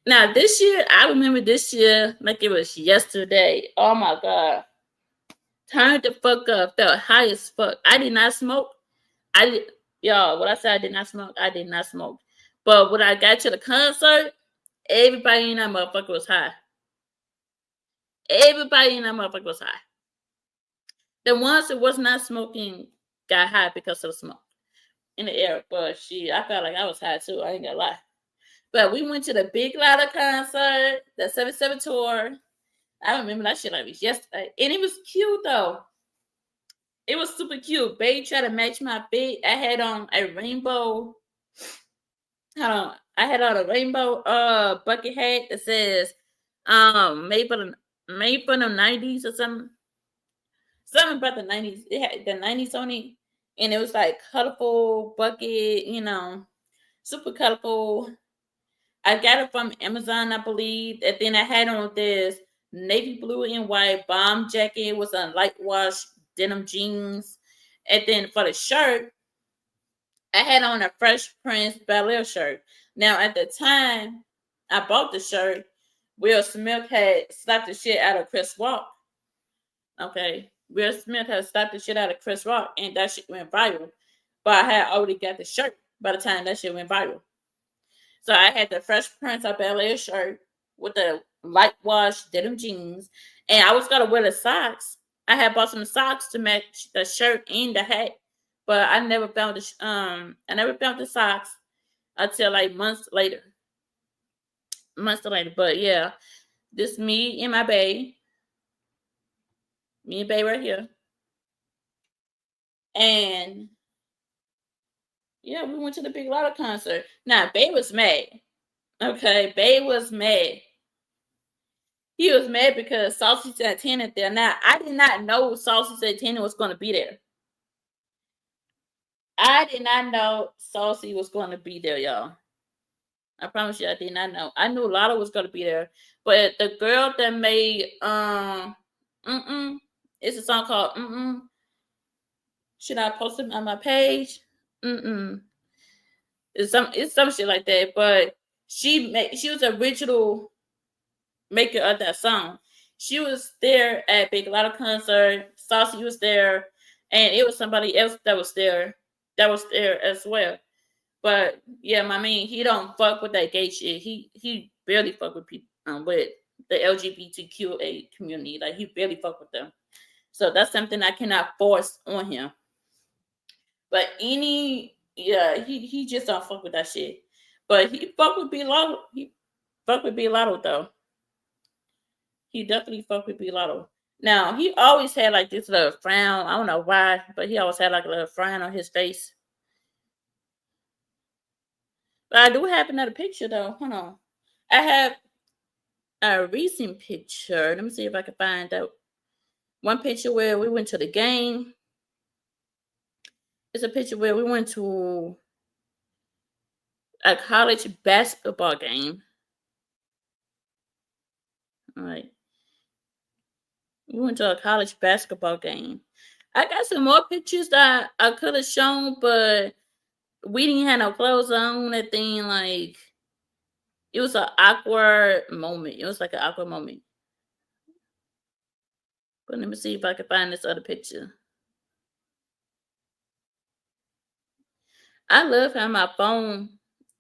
Now this year, I remember this year like it was yesterday. Oh my god. Turned the fuck up. Felt high as fuck. I did not smoke. Y'all, what I said I did not smoke, I did not smoke. But when I got to the concert, everybody in that motherfucker was high. Everybody in that motherfucker was high. The ones that was not smoking got high because of the smoke in the air. But I felt like I was high too. I ain't gonna lie. But we went to the Big Lotta concert, the 77 tour. I remember that shit like it was yesterday. And it was cute though. It was super cute. Babe tried to match my fit. I had on a rainbow. Hold on. I had on a rainbow bucket hat that says made for the 90s or something. Something about the 90s. It had the 90s on it. And it was like colorful bucket, you know, super colorful. I got it from Amazon, I believe. And then I had on this navy blue and white bomb jacket with some light wash denim jeans. And then for the shirt, I had on a Fresh Prince Bel-Air shirt. Now, at the time I bought the shirt, Will Smith had slapped the shit out of Chris Rock. Okay. Will Smith had slapped the shit out of Chris Rock, and that shit went viral. But I had already got the shirt by the time that shit went viral. So I had the Fresh Prince of Bel-Air shirt with the light wash denim jeans, and I was gonna wear the socks. I had bought some socks to match the shirt and the hat, but I never found the socks until like months later. But yeah, this me and my bae, me and bae right here, and yeah, we went to the Big Lotta concert. Now, bae was mad. Okay, bae was mad. He was mad because Saucy Santana there. Now, I did not know Saucy Santana was going to be there. I did not know Saucy was going to be there, y'all. I promise you, I did not know. I knew Lotto was going to be there, but the girl that made it's a song called Should I post it on my page? It's some shit like that. But she was the original maker of that song. She was there at Big Lotta concert. Saucy was there, and it was somebody else that was there as well. But yeah, my man, he don't fuck with that gay shit. He barely fuck with people with the LGBTQA community. Like, he barely fuck with them. So that's something I cannot force on him. But he just don't fuck with that shit. But he fuck with B Lotto. He fuck with B Lotto though. He definitely fuck with B Lotto. Now, he always had like this little frown. I don't know why, but he always had like a little frown on his face. But I do have another picture though. Hold on. I have a recent picture. Let me see if I can find out. One picture where we went to the game. It's a picture where we went to a college basketball game. All right. We went to a college basketball game. I got some more pictures that I could have shown, but we didn't have no clothes on. That thing, like, it was an awkward moment. It was like an awkward moment. But let me see if I can find this other picture. I love how my phone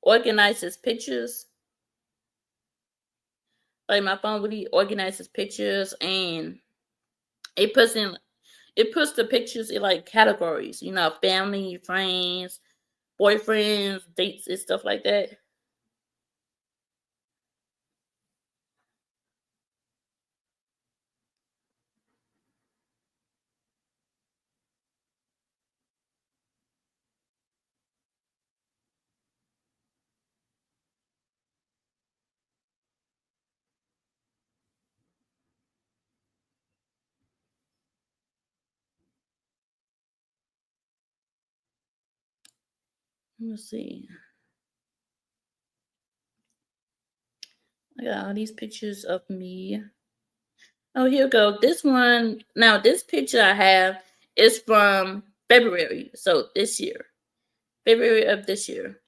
organizes pictures. Like my phone really organizes pictures, and it puts the pictures in like categories. You know, family, friends, boyfriends, dates, and stuff like that. Let me see. I got all these pictures of me. Oh, here we go. This one, now this picture I have is from February. So this year. February of this year.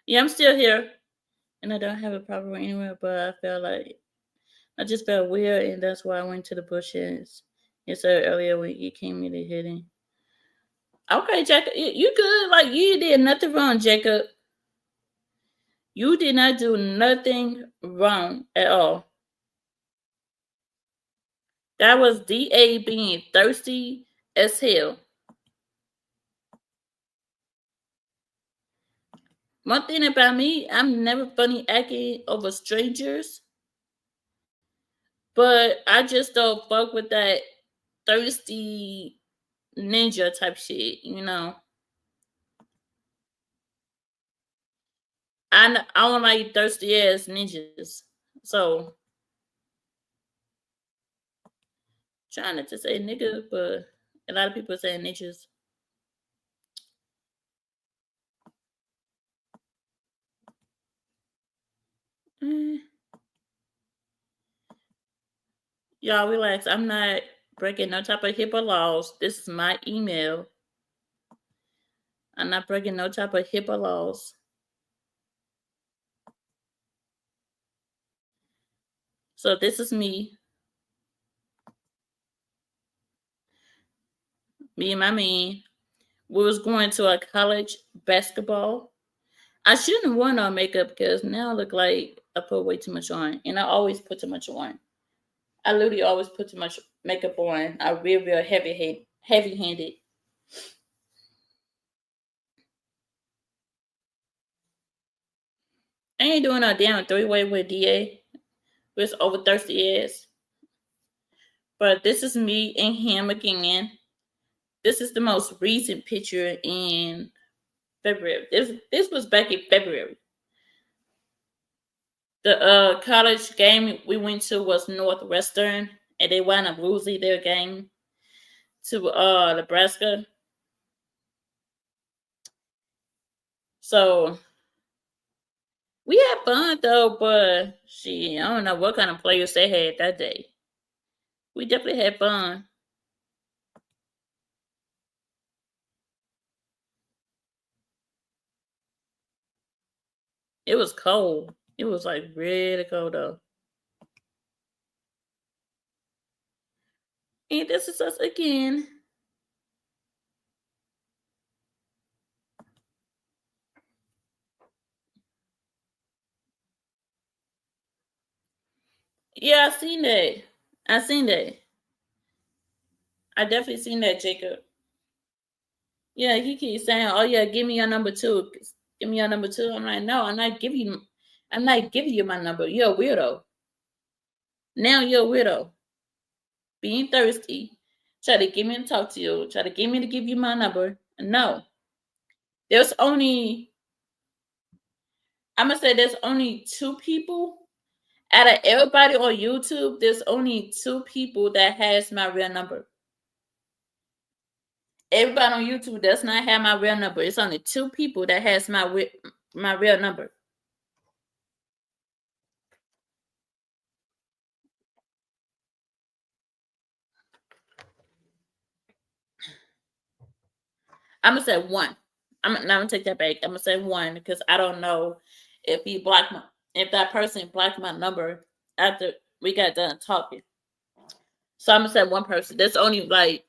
Yeah, I'm still here. And I don't have a proper anywhere, but I just felt weird, and that's why I went to the bushes. You said earlier when you came in to hitting. Okay, Jacob, you good? Like you did nothing wrong, Jacob. You did not do nothing wrong at all. That was DA being thirsty as hell. One thing about me, I'm never funny acting over strangers, but I just don't fuck with that thirsty ninja type shit, you know. I don't like thirsty ass ninjas. So trying not to say nigga, but a lot of people say ninjas. Eh, y'all relax. I'm not breaking no type of HIPAA laws. This is my email. I'm not breaking no type of HIPAA laws. So this is me. Me and my man. We was going to a college basketball. I shouldn't have worn on makeup because now I look like I put way too much on. And I always put too much on. I literally always put too much makeup on. I real heavy handed. I ain't doing no damn 3-way with DA. With over thirsty ass. But this is me and him again. This is the most recent picture in February. This was back in February. The college game we went to was Northwestern, and they wound up losing their game to Nebraska. So we had fun though, but I don't know what kind of players they had that day. We definitely had fun. It was cold. It was like really cold though. And this is us again. Yeah, I seen that. I seen that. I definitely seen that, Jacob. Yeah, he keeps saying, "Oh yeah, give me your number two. Give me your number two." I'm like, no, I'm not giving you my number. You're a weirdo. Now you're a weirdo. Being thirsty. Try to get me to talk to you. Try to get me to give you my number. No. There's only I'm gonna say there's only two people out of everybody on YouTube. There's only two people that has my real number. Everybody on YouTube does not have my real number. It's only two people that has my real number. I'm gonna say one. I'm gonna take that back. I'm gonna say one because I don't know if if that person blocked my number after we got done talking. So I'm gonna say one person. There's only like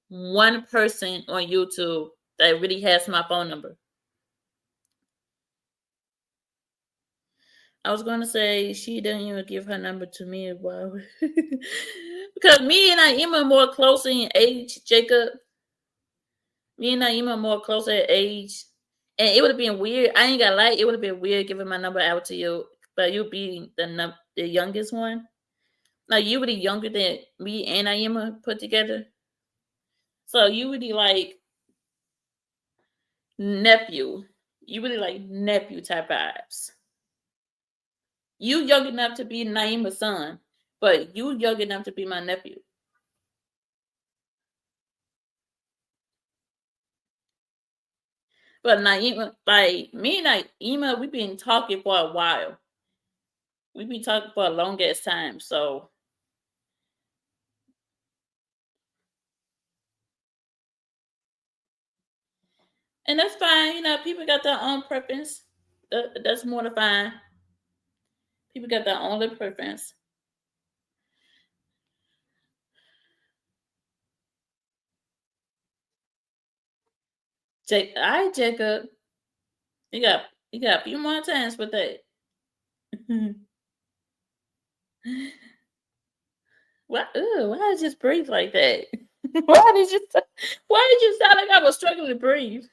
one person on YouTube that really has my phone number. I was gonna say she didn't even give her number to me. Wow. Because me and Naima more closer in age, Jacob. Me and Naima more closer in age. And it would have been weird. I ain't gonna lie, it would have been weird giving my number out to you, but you being the youngest one. Like you really younger than me and Naima put together. So you really like nephew. You really like nephew type vibes. You young enough to be Naima's son, but you young enough to be my nephew. But Naima, like me and Naima, we've been talking for a while. We've been talking for a long ass time. So, and that's fine. You know, people got their own preference. That's more than fine. People got their own little preference. All right, Jacob. You got a few more times with that. Why? Why did you just breathe like that? Why did you sound like I was struggling to breathe?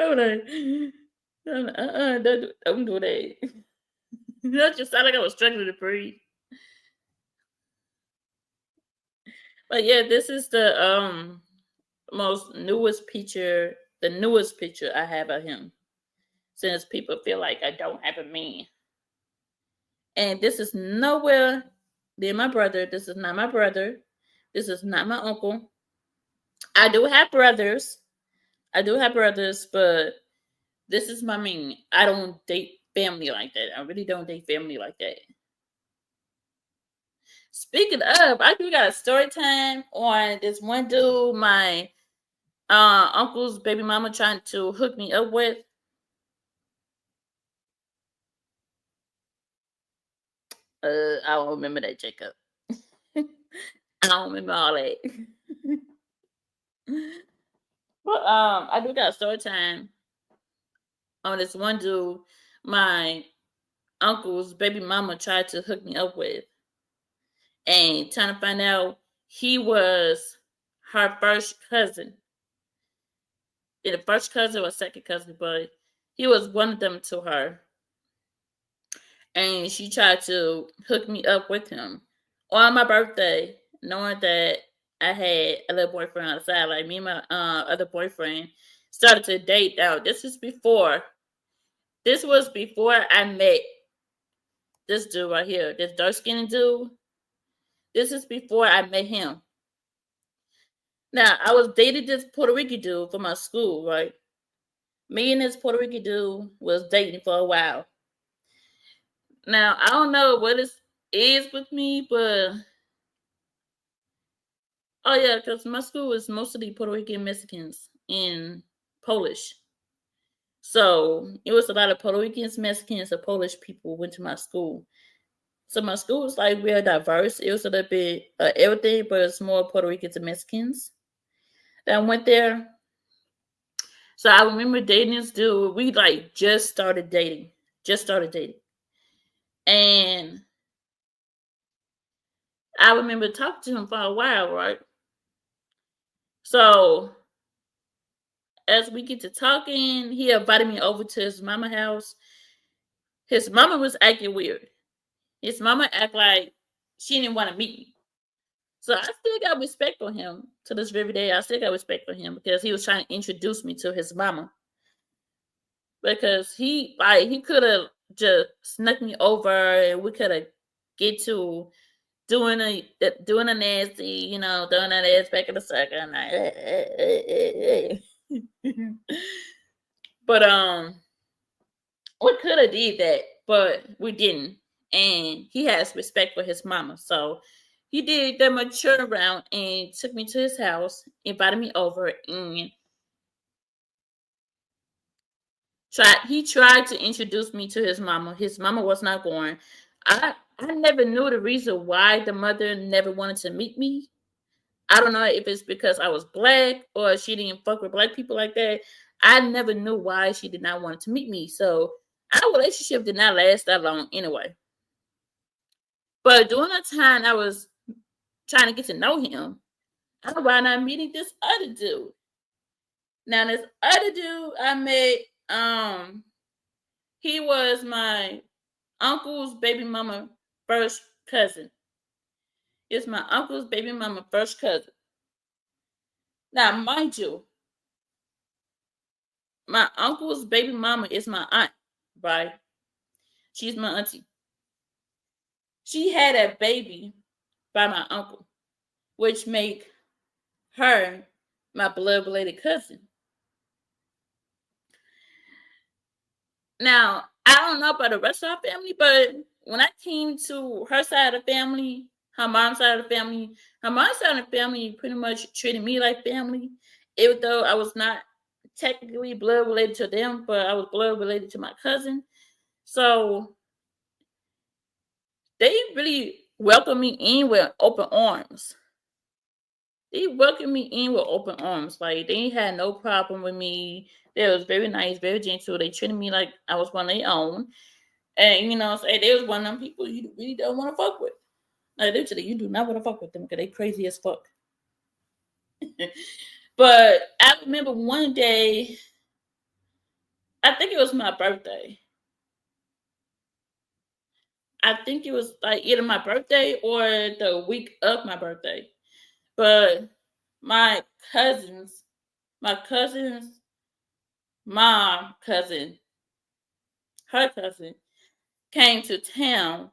Hold on. Don't do that. That just sound like I was struggling to breathe. But yeah, this is the the newest picture I have of him. Since people feel like I don't have a man. And this is nowhere near my brother. This is not my brother. This is not my uncle. I do have brothers. But this is my mean. I don't date family like that. I really don't date family like that. Speaking of, I do got a story time on this one dude my uncle's baby mama trying to hook me up with. I don't remember that, Jacob. I don't remember all that. But I do got a story time on this one dude my uncle's baby mama tried to hook me up with, and trying to find out he was her first cousin. The first cousin or second cousin, but he was one of them to her. And she tried to hook me up with him on my birthday, knowing that I had a little boyfriend on the side. Like me and my other boyfriend started to date. Now this was before I met this dude right here, this dark skinned dude. This is before I met him. Now I was dating this Puerto Rican dude from my school, right? Me and this Puerto Rican dude was dating for a while. Now I don't know what it is with me, but oh yeah, because my school is mostly Puerto Rican, Mexicans, and Polish. So it was a lot of Puerto Ricans, Mexicans, and Polish people went to my school. So my school was like real diverse. It was a little bit everything, but it's more Puerto Ricans and Mexicans that went there. So I remember dating this dude. We like just started dating. And I remember talking to him for a while, right? So as we get to talking, he invited me over to his mama house. His mama was acting weird. His mama act like she didn't want to meet me. So I still got respect for him to this very day. I still got respect for him because he was trying to introduce me to his mama. Because he could have just snuck me over and we could have get to doing a nasty, you know, throwing that ass back in the circle. And but we could have did that, but we didn't. And he has respect for his mama, so he did that mature around and took me to his house, invited me over, and tried to introduce me to his mama. His mama was not going. I never knew the reason why the mother never wanted to meet me. I don't know if it's because I was black or she didn't fuck with black people like that. I never knew why she did not want to meet me. So our relationship did not last that long anyway. But during the time I was trying to get to know him, I wound up meeting this other dude. Now this other dude I met, he was my uncle's baby mama first cousin. It's my uncle's baby mama first cousin. Now, mind you, my uncle's baby mama is my aunt, right? She's my auntie. She had a baby by my uncle, which make her my blood related cousin. Now, I don't know about the rest of our family, but when I came to her side of the family, her mom's side of the family, her mom's side of the family pretty much treated me like family, even though I was not technically blood related to them, but I was blood related to my cousin. So they really welcomed me in with open arms. They welcomed me in with open arms. Like, they had no problem with me. They was very nice, very gentle. They treated me like I was one of their own. And, you know, say they was one of them people you really don't want to fuck with. Like, literally, you do not want to fuck with them because they crazy as fuck. But I remember one day, I think it was my birthday. I think it was like either my birthday or the week of my birthday. But my cousin's mom cousin, her cousin, came to town.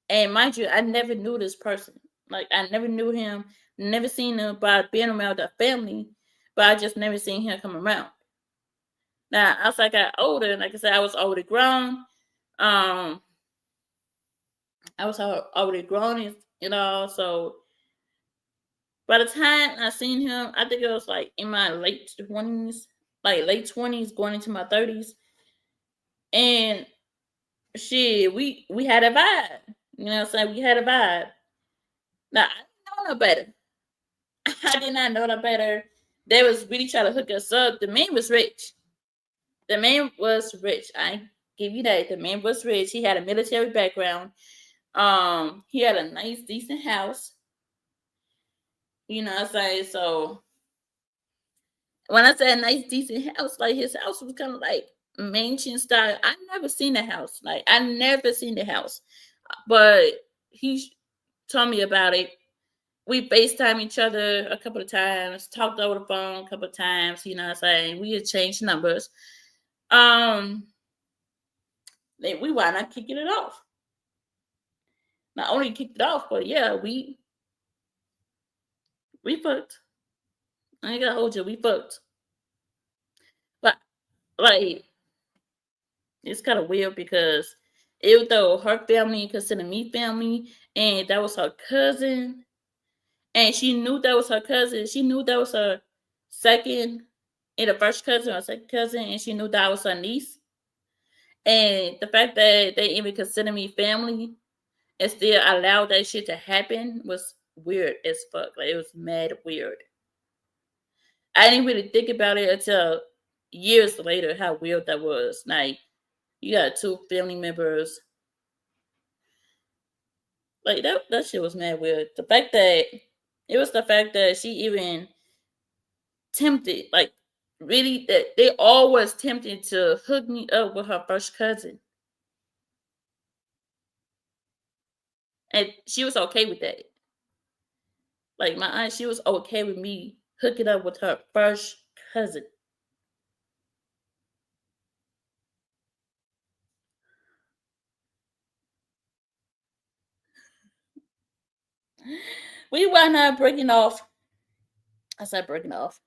And mind you, I never knew this person. Like, I never knew him, never seen him by being around the family, but I just never seen him come around. Now, as I got older, like I said, I was already grown. I was already grown, you know, so by the time I seen him, I think it was like in my late 20s, going into my 30s. And we had a vibe. You know what I'm saying? We had a vibe. Now, I didn't know no better. I did not know no better. They was really trying to hook us up. The man was rich. I give you that. The man was rich. He had a military background. He had a nice, decent house. You know what I'm saying? So when I say a nice, decent house, like his house was kind of like mansion style. I never seen the house. Like, I never seen the house. But he told me about it. We FaceTime each other a couple of times, talked over the phone a couple of times, you know what I'm saying? We had changed numbers. We wound up kicking it off. Not only kicked it off, but yeah, we fucked. I ain't gonna hold you, we fucked. But like, it's kind of weird because even though her family considered me family, and that was her cousin, and she knew that was her cousin, she knew that was her second and the first cousin or second cousin, and she knew that I was her niece. And the fact that they even consider me family and still allowed that shit to happen was weird as fuck. Like, it was mad weird. I didn't really think about it until years later how weird that was. Like, you got two family members Like that shit was mad weird. The fact that it was the fact that she even tempted, like really that they always tempted to hook me up with her first cousin. And she was okay with that. Like my aunt, she was okay with me hooking up with her first cousin. We were not breaking off. I said breaking off.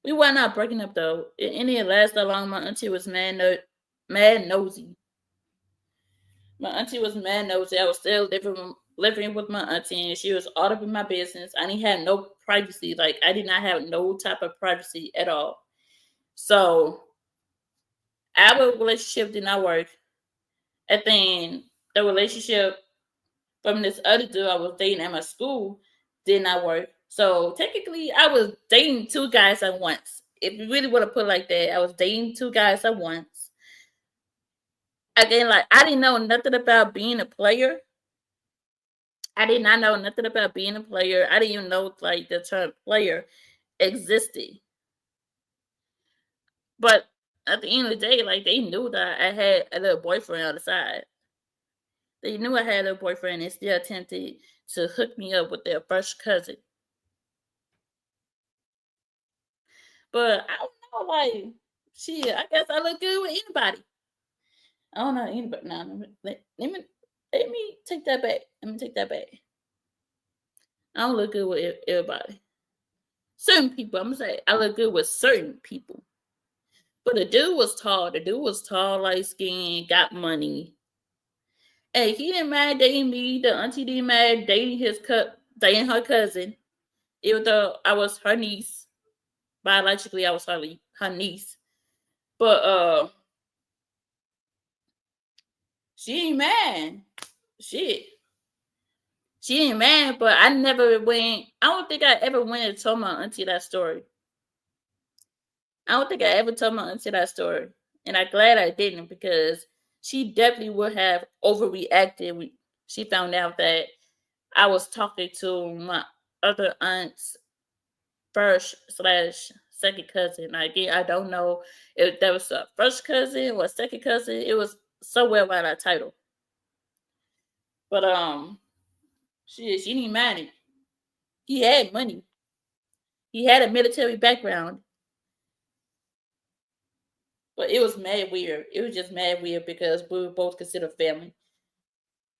We were not breaking up though. It didn't last that long. My auntie was mad nosy. My auntie was mad nosy. I was still living with my auntie, and she was all up in my business. I didn't have no privacy. Like I did not have no type of privacy at all. So our relationship did not work. And then the relationship from this other dude I was dating at my school did not work. So technically, I was dating two guys at once. If you really want to put it like that, I was dating two guys at once. Again, like I didn't know nothing about being a player. I did not know nothing about being a player. I didn't even know like the term player existed. But at the end of the day, like they knew that I had a little boyfriend on the side. They knew I had a boyfriend and still attempted to hook me up with their first cousin. But I don't know, like, shit, I guess I look good with anybody. I don't know anybody. Nah, let me take that back. Let me take that back. I don't look good with everybody. Certain people, I'm gonna say I look good with certain people. But the dude was tall. The dude was tall, light skinned, got money. Hey, he didn't mind dating me. The auntie didn't mind dating her cousin. Even though I was her niece. Biologically, I was her niece. But she ain't mad. Shit. She ain't mad, but I never went. I don't think I ever went and told my auntie that story. I don't think I ever told my auntie that story. And I'm glad I didn't because she definitely would have overreacted when she found out that I was talking to my other aunt's first/second cousin. Again, I don't know if that was a first cousin or second cousin. It was somewhere around that title. But she didn't mind it. He had money. He had a military background. But it was mad weird. It was just mad weird because we were both considered family.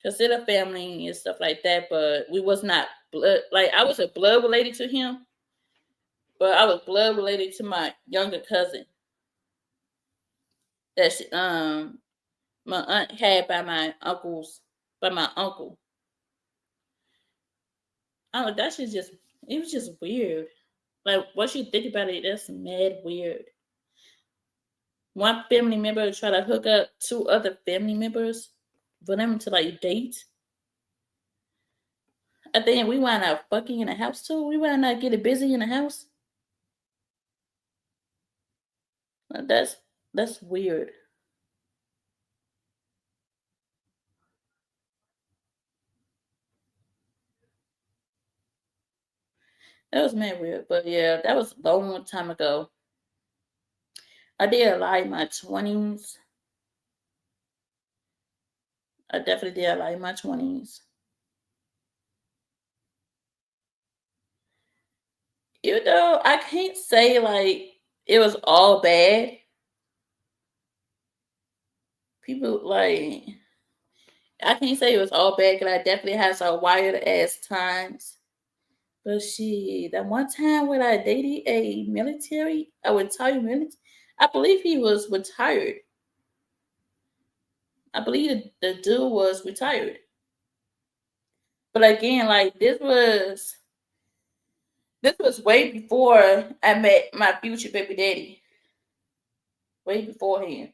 Considered family and stuff like that, but we was not blood like I was a blood related to him, but I was blood related to my younger cousin that my aunt had by my uncle. I don't know, that shit just it was just weird. Like once you think about it, that's mad weird. One family member try to hook up two other family members for them to like date. I think we wound up fucking in the house too. We wound up getting busy in the house. Like, that's weird. That was mad weird. But yeah, that was a long time ago. I did a lot in my 20s. I definitely did a lot in my 20s. Even though I can't say like it was all bad. People like I can't say it was all bad because I definitely had some wired ass times. But shit, that one time when I dated I would tell you military. I believe he was retired. I believe the dude was retired. But again, like this was way before I met my future baby daddy. Way beforehand.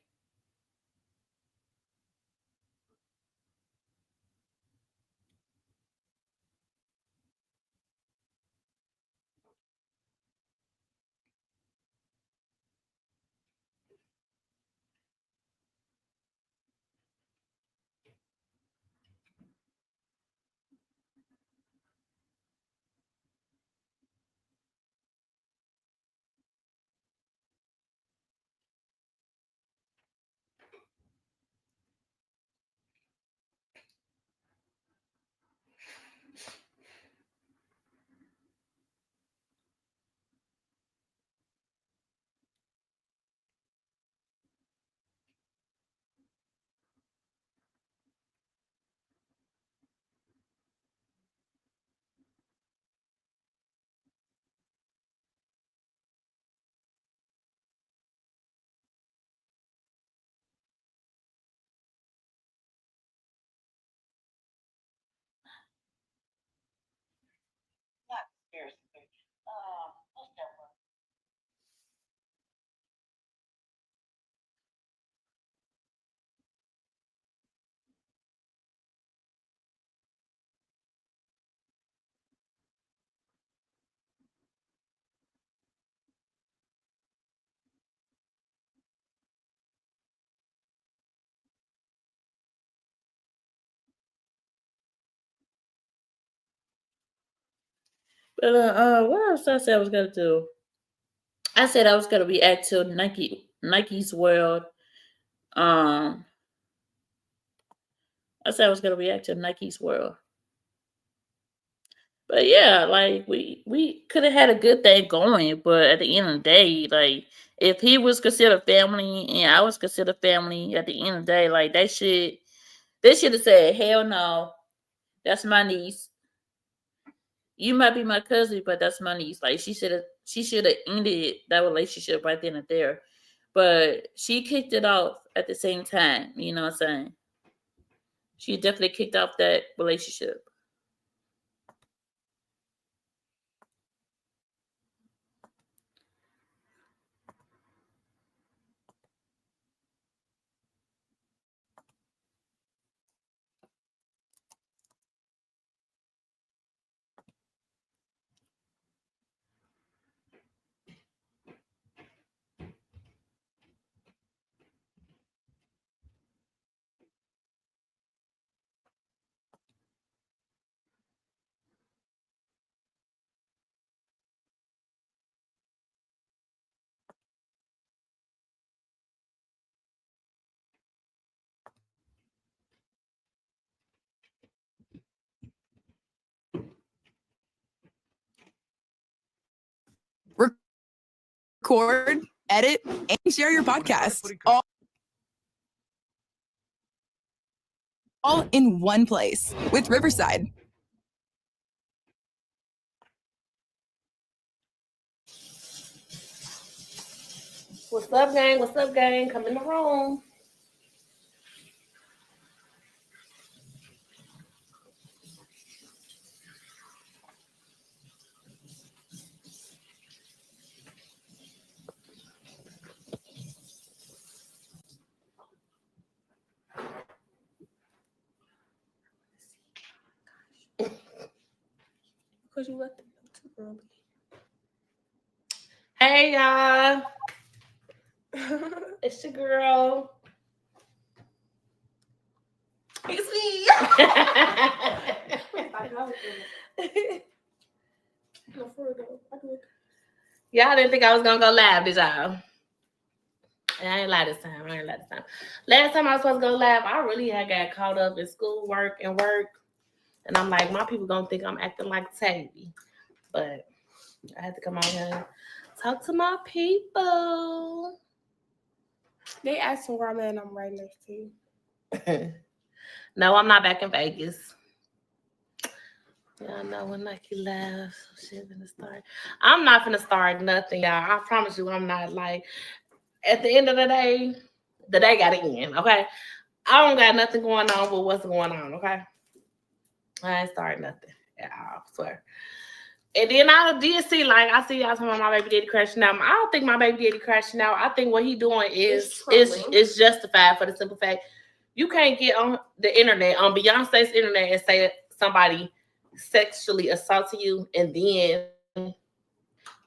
But what else I said I was gonna do? I said I was gonna react to Nike's World. I said I was gonna react to Nike's World. But yeah, like we could have had a good thing going, but at the end of the day, like if he was considered family and I was considered family, at the end of the day, like they should have said, hell no, that's my niece. You might be my cousin, but that's my niece. Like she should have ended that relationship right then and there. But she kicked it off at the same time, you know what I'm saying? She definitely kicked off that relationship. Record, edit, and share your podcast all in one place with Riverside. What's up, gang? What's up, gang? Come in the room. Because you left it too early. Hey, y'all. It's your girl. It's me. No, for real though. I do it. Y'all didn't think I was gonna go live, did y'all? I ain't lie this time. Last time I was supposed to go live, I really had got caught up in school, work. And I'm like, my people gonna think I'm acting like Tabby. But I had to come out here and talk to my people. They asked me where I'm at and I'm right next to you. No, I'm not back in Vegas. Y'all know when Nike laughs, shit gonna start. I'm not gonna start nothing, y'all. I promise you, I'm not. Like, at the end of the day gotta end, okay? I don't got nothing going on with what's going on, okay? I ain't starting nothing at all, I swear. And then I did see, like, I see y'all talking about my baby daddy crashing out. I don't think my baby daddy crashing out. I think what he doing is justified for the simple fact you can't get on the internet, on Beyonce's internet, and say somebody sexually assaulted you and then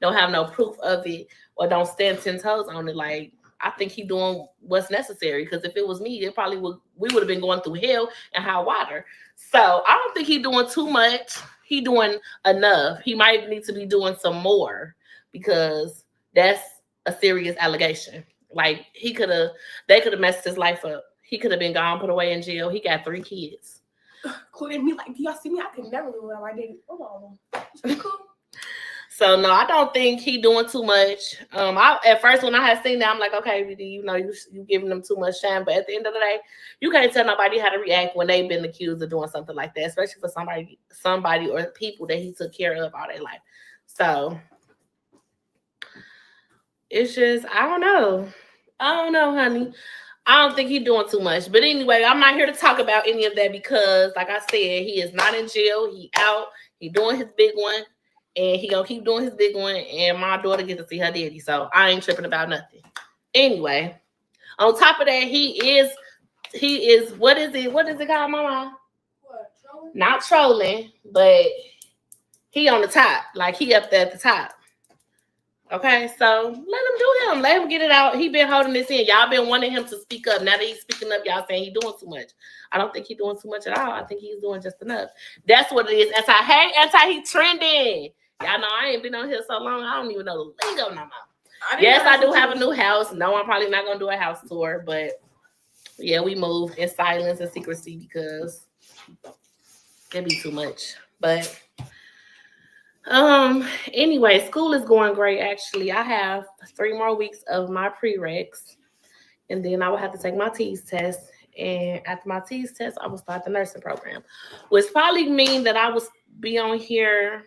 don't have no proof of it or don't stand 10 toes on it. Like, I think he doing what's necessary, because if it was me, we would have been going through hell and hot water. So I don't think he doing too much. He doing enough. He might need to be doing some more, because that's a serious allegation. Like, they could have messed his life up. He could have been gone, put away in jail. He got 3 kids. Including me, like, do y'all see me? I could never live without my daddy. Hold on. You cool? So no, I don't think he doing too much. At first when I had seen that, I'm like, okay, you giving them too much shine. But at the end of the day, you can't tell nobody how to react when they've been accused of doing something like that, especially for somebody or people that he took care of all their life. So it's just, I don't know, honey. I don't think he's doing too much. But anyway, I'm not here to talk about any of that, because, like I said, he is not in jail. He out. He doing his big one. And he gonna keep doing his big one. And my daughter gets to see her daddy. So I ain't tripping about nothing. Anyway, on top of that, he is, what is it called, Mama? What, trolling? Not trolling, but he on the top. Like, he up there at the top. Okay, so let him do him. Let him get it out. He been holding this in. Y'all been wanting him to speak up. Now that he's speaking up, y'all saying he's doing too much. I don't think he's doing too much at all. I think he's doing just enough. That's what it is. He trending. Y'all know I ain't been on here so long. I don't even know the lingo no more. didn't Yes, know I that's do what have you a new house. No, I'm probably not gonna do a house tour, but yeah, we moved in silence and secrecy because it'd be too much. But anyway, school is going great actually. I have 3 more weeks of my prereqs, and then I will have to take my TEAS test. And after my TEAS test, I will start the nursing program, which probably mean that I will be on here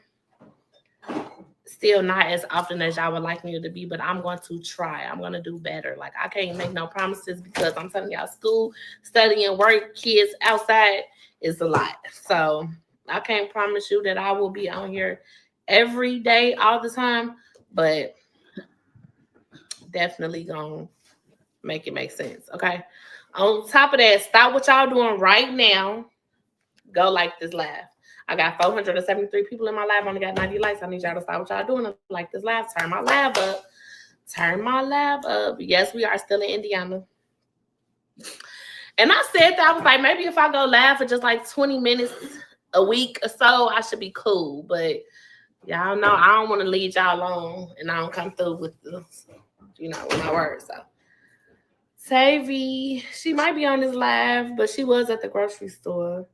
still not as often as y'all would like me to be, but I'm going to try. I'm going to do better. Like, I can't make no promises because I'm telling y'all, school, studying, work, kids outside is a lot. So I can't promise you that I will be on here every day, all the time, but definitely gonna make it make sense. Okay. On top of that, stop what y'all doing right now. Go like this live. I got 473 people in my live. I only got 90 likes. I need y'all to stop what y'all doing. Like this live. Turn my live up. Turn my live up. Yes, we are still in Indiana. And I said that I was like, maybe if I go live for just like 20 minutes a week or so, I should be cool. But y'all know I don't want to lead y'all alone, and I don't come through with the, with my words. So Savvy, she might be on this live, but she was at the grocery store.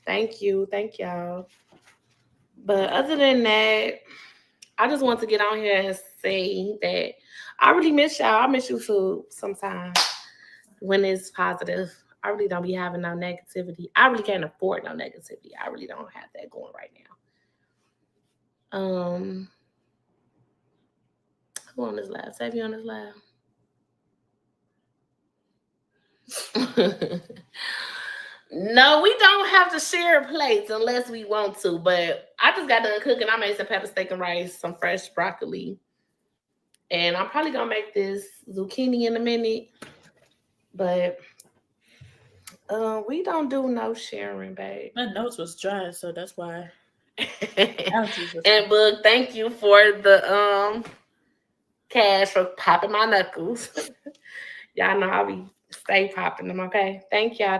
Thank y'all. But other than that, I just want to get on here and say that I really miss y'all. I miss you too sometimes when it's positive. I really don't be having no negativity. I really can't afford no negativity. I really don't have that going right now. Who on this live? Savvy on this live? No, we don't have to share plates unless we want to. But I just got done cooking. I made some pepper steak and rice, some fresh broccoli. And I'm probably going to make this zucchini in a minute. But we don't do no sharing, babe. My nose was dry, so that's why. And Boog, thank you for the cash for popping my knuckles. Y'all know I'll be stay popping them, okay? Thank y'all.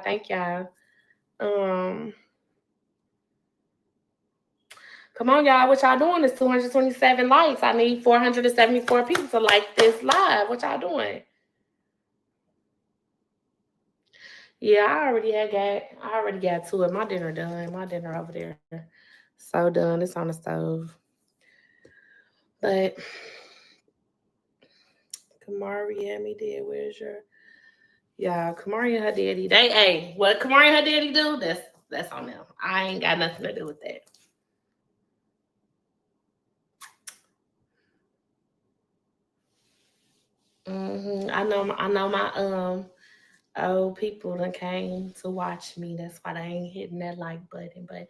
Come on, y'all. What y'all doing? It's 227 likes. I need 474 people to like this live. What y'all doing? Yeah, I already got to it. My dinner done. My dinner over there. So done. It's on the stove. But Kamari and me did. Where's your Kamari and her daddy. What Kamari and her daddy do? That's on them. I ain't got nothing to do with that. I know my old people that came to watch me. That's why they ain't hitting that like button. But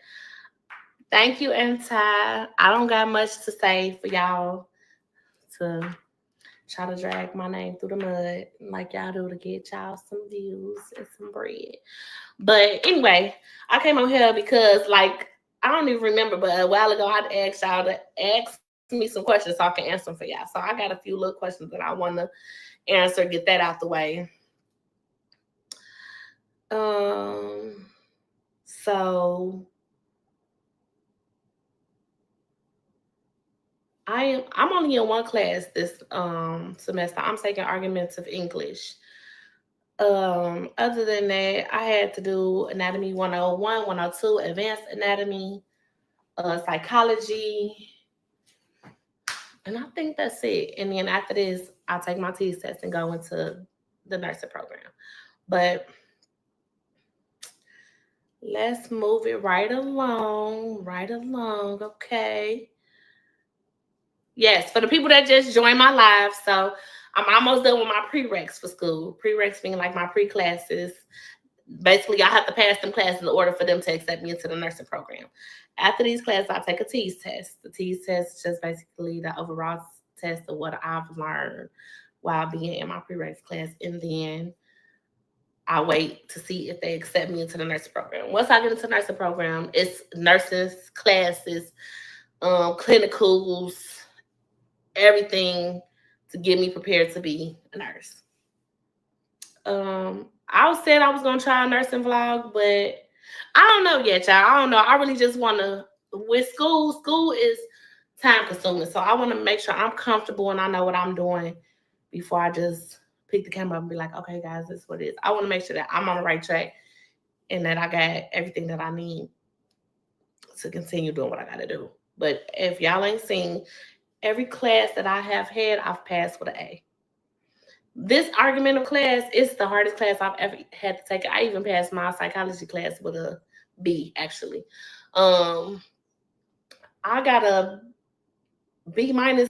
thank you, Anti. I don't got much to say for y'all to try to drag my name through the mud like y'all do to get y'all some views and some bread. But anyway, I came on here because I don't even remember, but a while ago I asked y'all to ask me some questions so I can answer them for y'all. So I got a few little questions that I want to answer, get that out the way. So I'm only in one class this semester. I'm taking argumentative English. Other than that, I had to do anatomy 101, 102, advanced anatomy, psychology, and I think that's it. And then after this, I'll take my TEAS test and go into the nursing program. But let's move it right along, okay? Yes, for the people that just joined my live, so I'm almost done with my prereqs for school. Prereqs being like my pre-classes. Basically, I have to pass them classes in order for them to accept me into the nursing program. After these classes, I take a TEAS test. The TEAS test is just basically the overall test of what I've learned while being in my prereqs class. And then I wait to see if they accept me into the nursing program. Once I get into the nursing program, it's nurses, classes, clinicals, everything to get me prepared to be a nurse. I said I was going to try a nursing vlog, but I don't know yet, y'all. I don't know. I really just want to with school is time consuming. So I want to make sure I'm comfortable and I know what I'm doing before I just pick the camera up and be like, okay, guys, this is what it is. I want to make sure that I'm on the right track and that I got everything that I need to continue doing what I got to do. But if y'all ain't seen, every class that I have had, I've passed with an A. This argumentative class is the hardest class I've ever had to take. I even passed my psychology class with a B, actually. I got a B minus.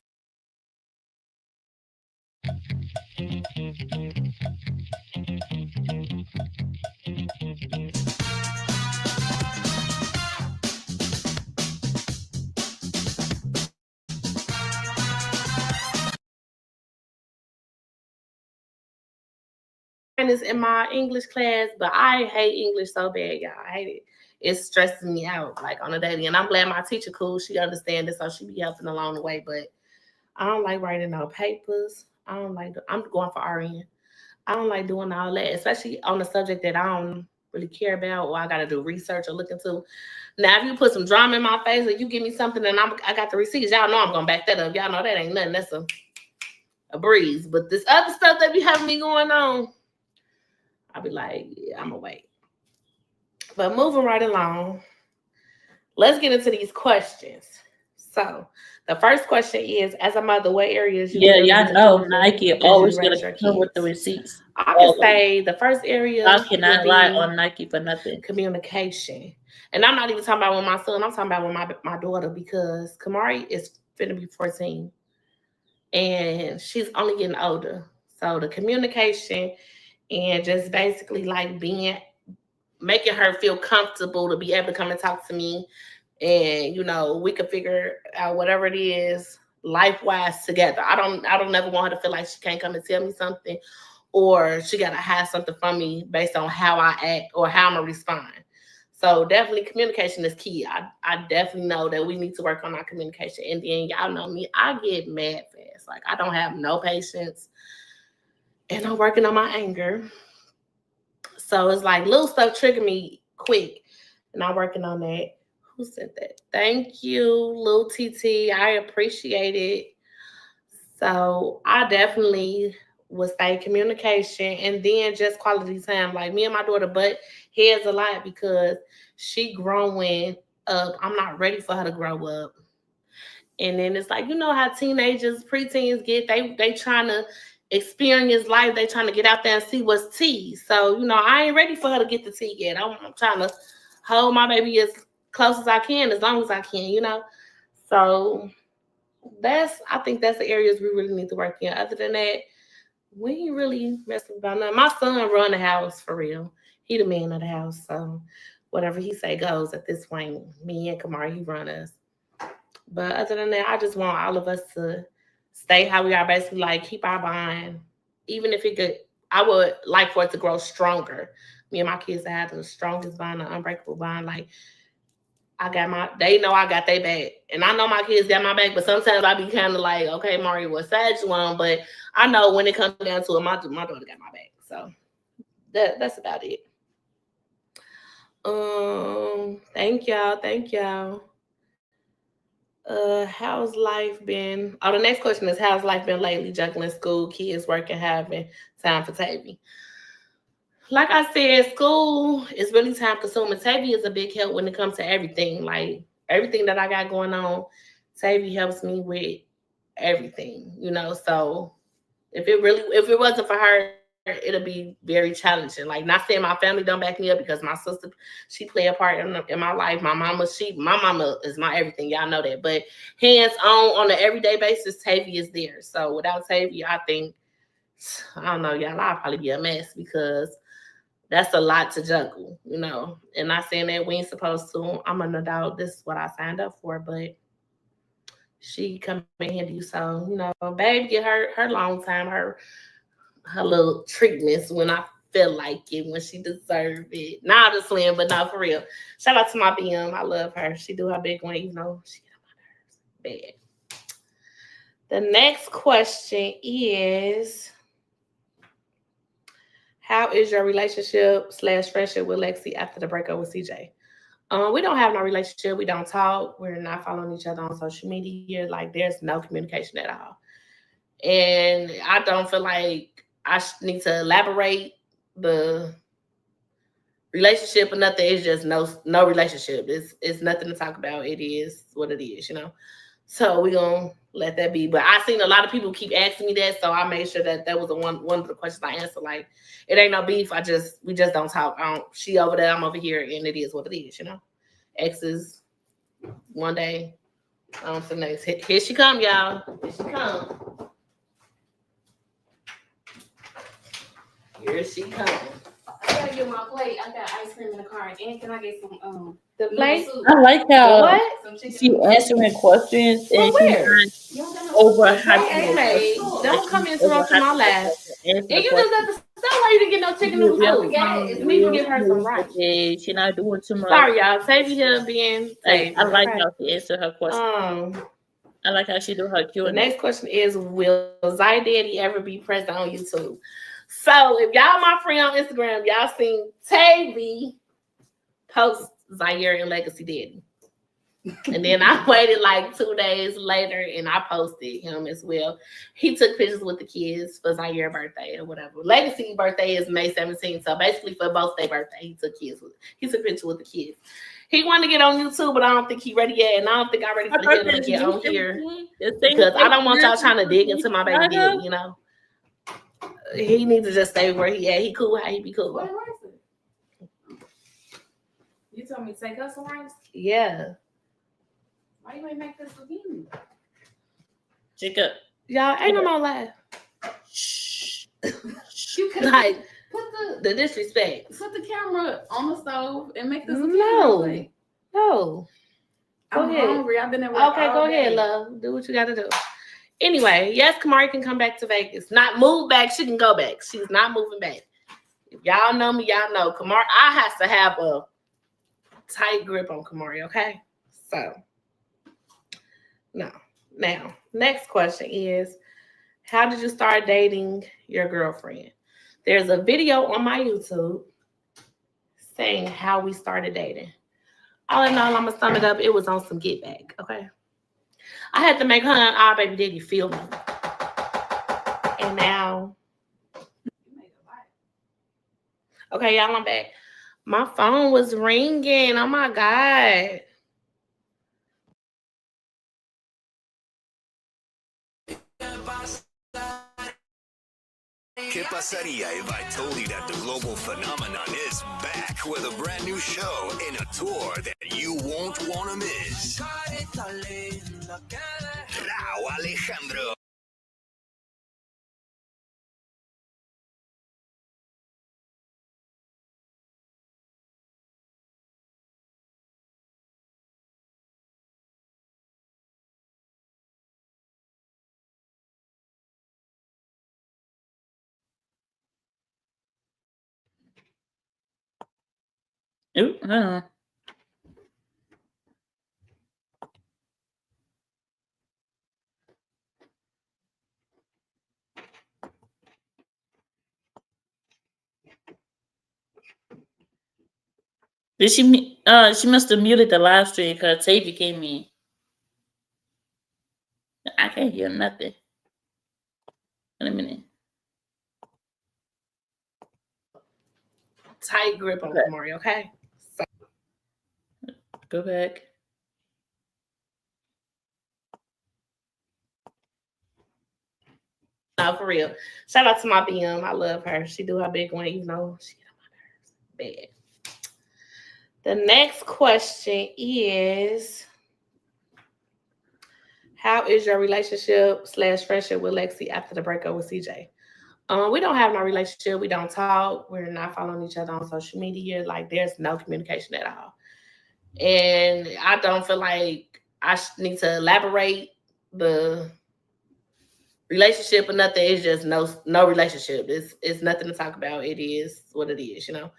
In my English class, but I hate English so bad, y'all. I hate it. It's stressing me out like on a daily. And I'm glad my teacher cool. She understands it, so she be helping along the way. But I don't like writing no papers. I'm going for RN. I don't like doing all that, especially on a subject that I don't really care about or I got to do research or look into. Now, if you put some drama in my face or you give me something and I got the receipts, y'all know I'm going to back that up. Y'all know that ain't nothing. That's a breeze. But this other stuff that be having me going on, I'll be like, yeah, I'm going to wait. But moving right along, let's get into these questions. So the first question is, as a mother, what areas you y'all know Nike always gonna come with the receipts. I can say the first area I cannot rely on Nike for nothing. Communication. And I'm not even talking about with my son, I'm talking about with my daughter, because Kamari is finna be 14 and she's only getting older. So the communication and just basically like making her feel comfortable to be able to come and talk to me. And, we could figure out whatever it is life-wise together. I don't never want her to feel like she can't come and tell me something or she got to hide something from me based on how I act or how I'm going to respond. So definitely communication is key. I definitely know that we need to work on our communication. And then y'all know me, I get mad fast. Like I don't have no patience and I'm working on my anger. So it's like little stuff trigger me quick and I'm working on that. Who said that? Thank you, Lil TT. I appreciate it. So I definitely would say communication and then just quality time. Like me and my daughter butt heads a lot because she growing up. I'm not ready for her to grow up. And then it's like, how teenagers, preteens get, they trying to experience life. They trying to get out there and see what's tea. So, I ain't ready for her to get the tea yet. I'm trying to hold my baby as close as I can, as long as I can, So I think that's the areas we really need to work in. Other than that, we ain't really messing about nothing. My son run the house for real. He the man of the house. So whatever he say goes at this point. Me and Kamari, he run us. But other than that, I just want all of us to stay how we are, basically like keep our bond. Even if I would like for it to grow stronger. Me and my kids have the strongest bond, the unbreakable bond. Like they know I got their back. And I know my kids got my back, but sometimes I be kind of like, okay, Mario, what side you on? But I know when it comes down to it, my daughter got my back. So that's about it. Thank y'all. How's life been? The next question is, how's life been lately? Juggling school, kids, working, having time for Tavy. Like I said, school is really time consuming. Tavy is a big help when it comes to everything. Like everything that I got going on, Tavy helps me with everything, So if it wasn't for her, it'll be very challenging. Like not saying my family don't back me up because my sister, she play a part in my life. My mama is my everything. Y'all know that. But hands on an everyday basis, Tavy is there. So without Tavy, I think, I don't know, y'all, I'll probably be a mess because that's a lot to juggle, And not saying that we ain't supposed to. I'm an adult. This is what I signed up for, but she come in handy. So, babe get her long time, her little treatments when I feel like it, when she deserve it. Not the slim, but not for real. Shout out to my BM. I love her. She do her big one, even though she get on my nerves bad. The next question is, how is your relationship / friendship with Lexi after the breakup with CJ? We don't have no relationship. We don't talk. We're not following each other on social media. Like, there's no communication at all. And I don't feel like I need to elaborate the relationship or nothing. It's just no relationship. It's nothing to talk about. It is what it is, you know. So we're gonna let that be. But I seen a lot of people keep asking me that, so I made sure that was one of the questions I answered. Like, it ain't no beef. We just don't talk. She over there, I'm over here, and it is what it is, you know. Exes, one day. So next, here she come, y'all. Here she come. Here she come. I gotta get my plate. I got ice cream in the car. And can I get some The plate? soup? I like how What? Some chicken. she answering questions and where? she's You don't got not no over soup? hyping Hey, don't come interrupting my life. And you just at the store. Why you didn't get no chicken noodle soup? You need to give her some rice. She's not doing too much. Sorry, y'all. Tavy here being Tavy. I like okay? how she answered her question. I like how she do her Q&A. The next question is, will Zay Daddy ever be present on YouTube? So if y'all my friend on Instagram, y'all seen Tavy post Zaire and Legacy Daddy. And then I waited like 2 days later and I posted him as well. He took pictures with the kids for Zaire's birthday or whatever. Legacy's birthday is May 17th. So basically for both their birthday, he took pictures with the kids. He wanted to get on YouTube, but I don't think he's ready yet. And I don't think I'm ready for him to get on here. Because I don't want y'all trying to dig into my baby daddy, you know. He needs to just stay where he at. He cool how he be cool. What rice is? You told me to take us some rice? Yeah. Why you ain't make this again? Jacob. Y'all ain't no more laugh. Shh. You could Like put the disrespect. the camera on the stove and make this No. again. No. Go I'm ahead. hungry. I've been at work Okay, all go day. ahead, love. Do what you gotta do. Anyway, yes, Kamari can come back to Vegas. Not move back, she can go back. She's not moving back. If y'all know me, y'all know Kamari. I have to have a tight grip on Kamari, okay? So, no. Now, next question is, how did you start dating your girlfriend? There's a video on my YouTube saying how we started dating. All in all, I'm gonna sum it up. It was on some get back, okay? I had to make her and our baby daddy feel me. And now, okay, y'all, I'm back. My phone was ringing. Oh my God. ¿Qué pasaría if I told you that the global phenomenon is back with a brand new show and a tour that you won't want to miss? Rauw Alejandro. Ooh, hold on. Did she must have muted the live stream because Tavy came in. I can't hear nothing. In a minute. Tight grip on Kamari, okay? So. Go back. No, for real. Shout out to my BM. I love her. She do her big one, even though she get on my nerves. Bad. The next question is, how is your relationship / friendship with Lexi after the breakup with CJ? We don't have no relationship. We don't talk. We're not following each other on social media. Like, there's no communication at all. And I don't feel like I need to elaborate the relationship or nothing. It's just no relationship. It's nothing to talk about. It is what it is, you know.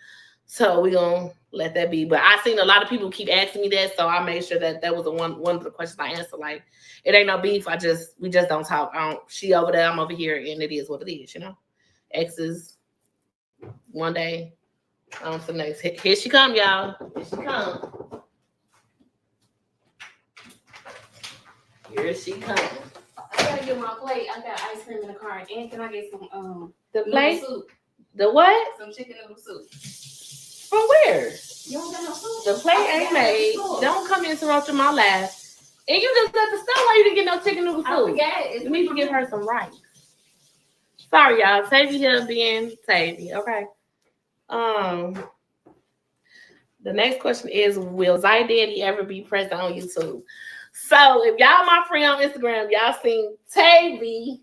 So we're gonna let that be. But I seen a lot of people keep asking me that, so I made sure that was one of the questions I answered. Like, it ain't no beef. We just don't talk. She over there, I'm over here, and it is what it is, you know. Exes, one day. So next, here she come, y'all. Here she come. Here she comes. I gotta get my plate. I got ice cream in the car. And can I get some The noodle plate? soup? The what? Some chicken noodle soup. From where? You don't got no soup? The plate I ain't got it at the made. store. Don't come interrupting my laugh. And you just left the store. Why you didn't get no chicken noodle I soup? forgot it. You need to give her some rice. Sorry, y'all. Tavy here being Tavy. Okay. The next question is, will Zay Daddy ever be present on YouTube? So if y'all my friend on Instagram, y'all seen Tavy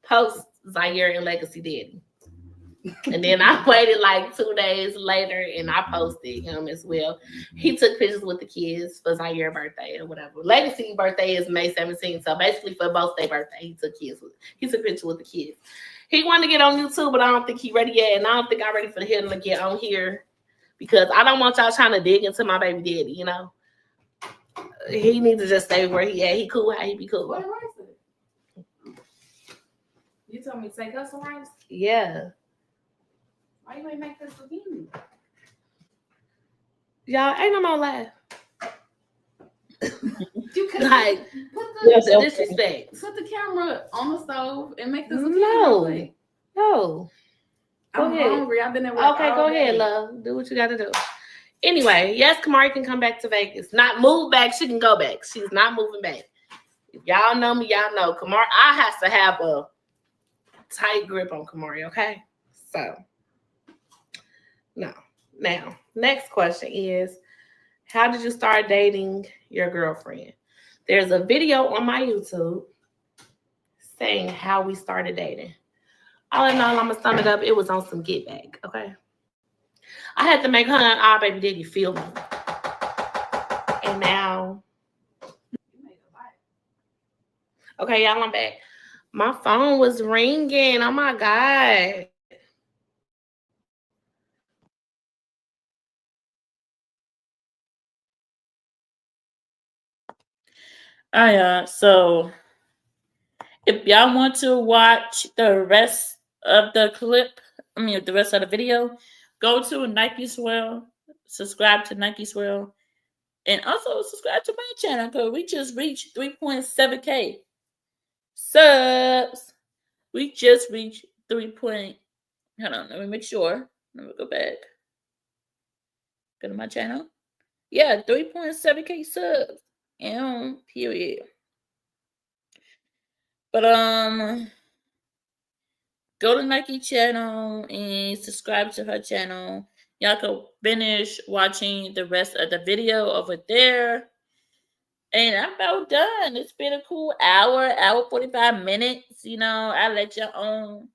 post Zaire and Legacy Daddy. And then I waited like 2 days later and I posted him as well. He took pictures with the kids for Zaire's birthday or whatever. Legacy's birthday is May 17th. So basically for both their birthday, he took pictures with the kids. He wanted to get on YouTube, but I don't think he's ready yet. And I don't think I'm ready for him to get on here because I don't want y'all trying to dig into my baby daddy, you know. He needs to just stay where he at. He cool how he be cool. What rice is it? You told me to take us some rice? Yeah. Why you ain't make this zucchini? Y'all ain't no more laugh. You could Like, put Yes, the okay. disrespect. put the camera on the stove and make this zucchini. No. real quick. No. Go I'm ahead. hungry. I've been at work Okay, all go day. ahead, love. Do what you got to do. Anyway, yes, Kamari can come back to Vegas. Not move back. She can go back. She's not moving back. If y'all know me, y'all know Kamari. I have to have a tight grip on Kamari, okay? So, no. Now, next question is, how did you start dating your girlfriend? There's a video on my YouTube saying how we started dating. All in all, I'm going to sum it up. It was on some get back, okay? I had to make her and our baby daddy feel me. And now, okay, y'all, I'm back. My phone was ringing. Oh, my God. All right, so if y'all want to watch the rest of the clip, the rest of the video, go to Nike Swirl, subscribe to Nike Swirl, and also subscribe to my channel because we just reached 3.7K subs. We just reached 3. Hold on, let me make sure. Let me go back. Go to my channel. Yeah, 3.7K subs. Period. But go to Nike channel and subscribe to her channel. Y'all can finish watching the rest of the video over there. And I'm about done. It's been a cool hour 45 minutes. You know, I let y'all own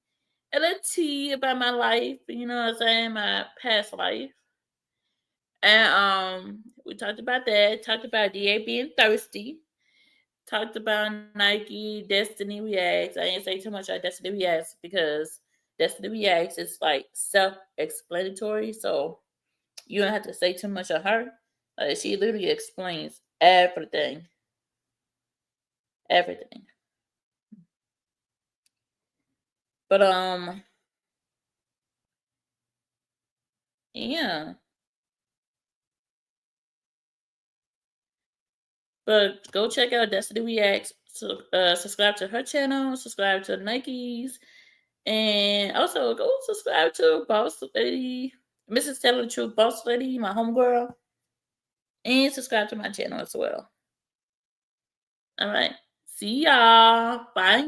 a little tea about my life, you know what I'm saying, my past life. And we talked about that, talked about DA being thirsty, talked about Nike, Destiny Reacts. I didn't say too much about Destiny Reacts because Destiny Reacts is like self-explanatory, so you don't have to say too much of her. She literally explains everything. Everything. But yeah. But go check out Destiny Reacts. So, subscribe to her channel, subscribe to Nike's, and also go subscribe to Boss Lady, Mrs. Telling the Truth, Boss Lady, my homegirl, and subscribe to my channel as well. All right. See y'all. Bye.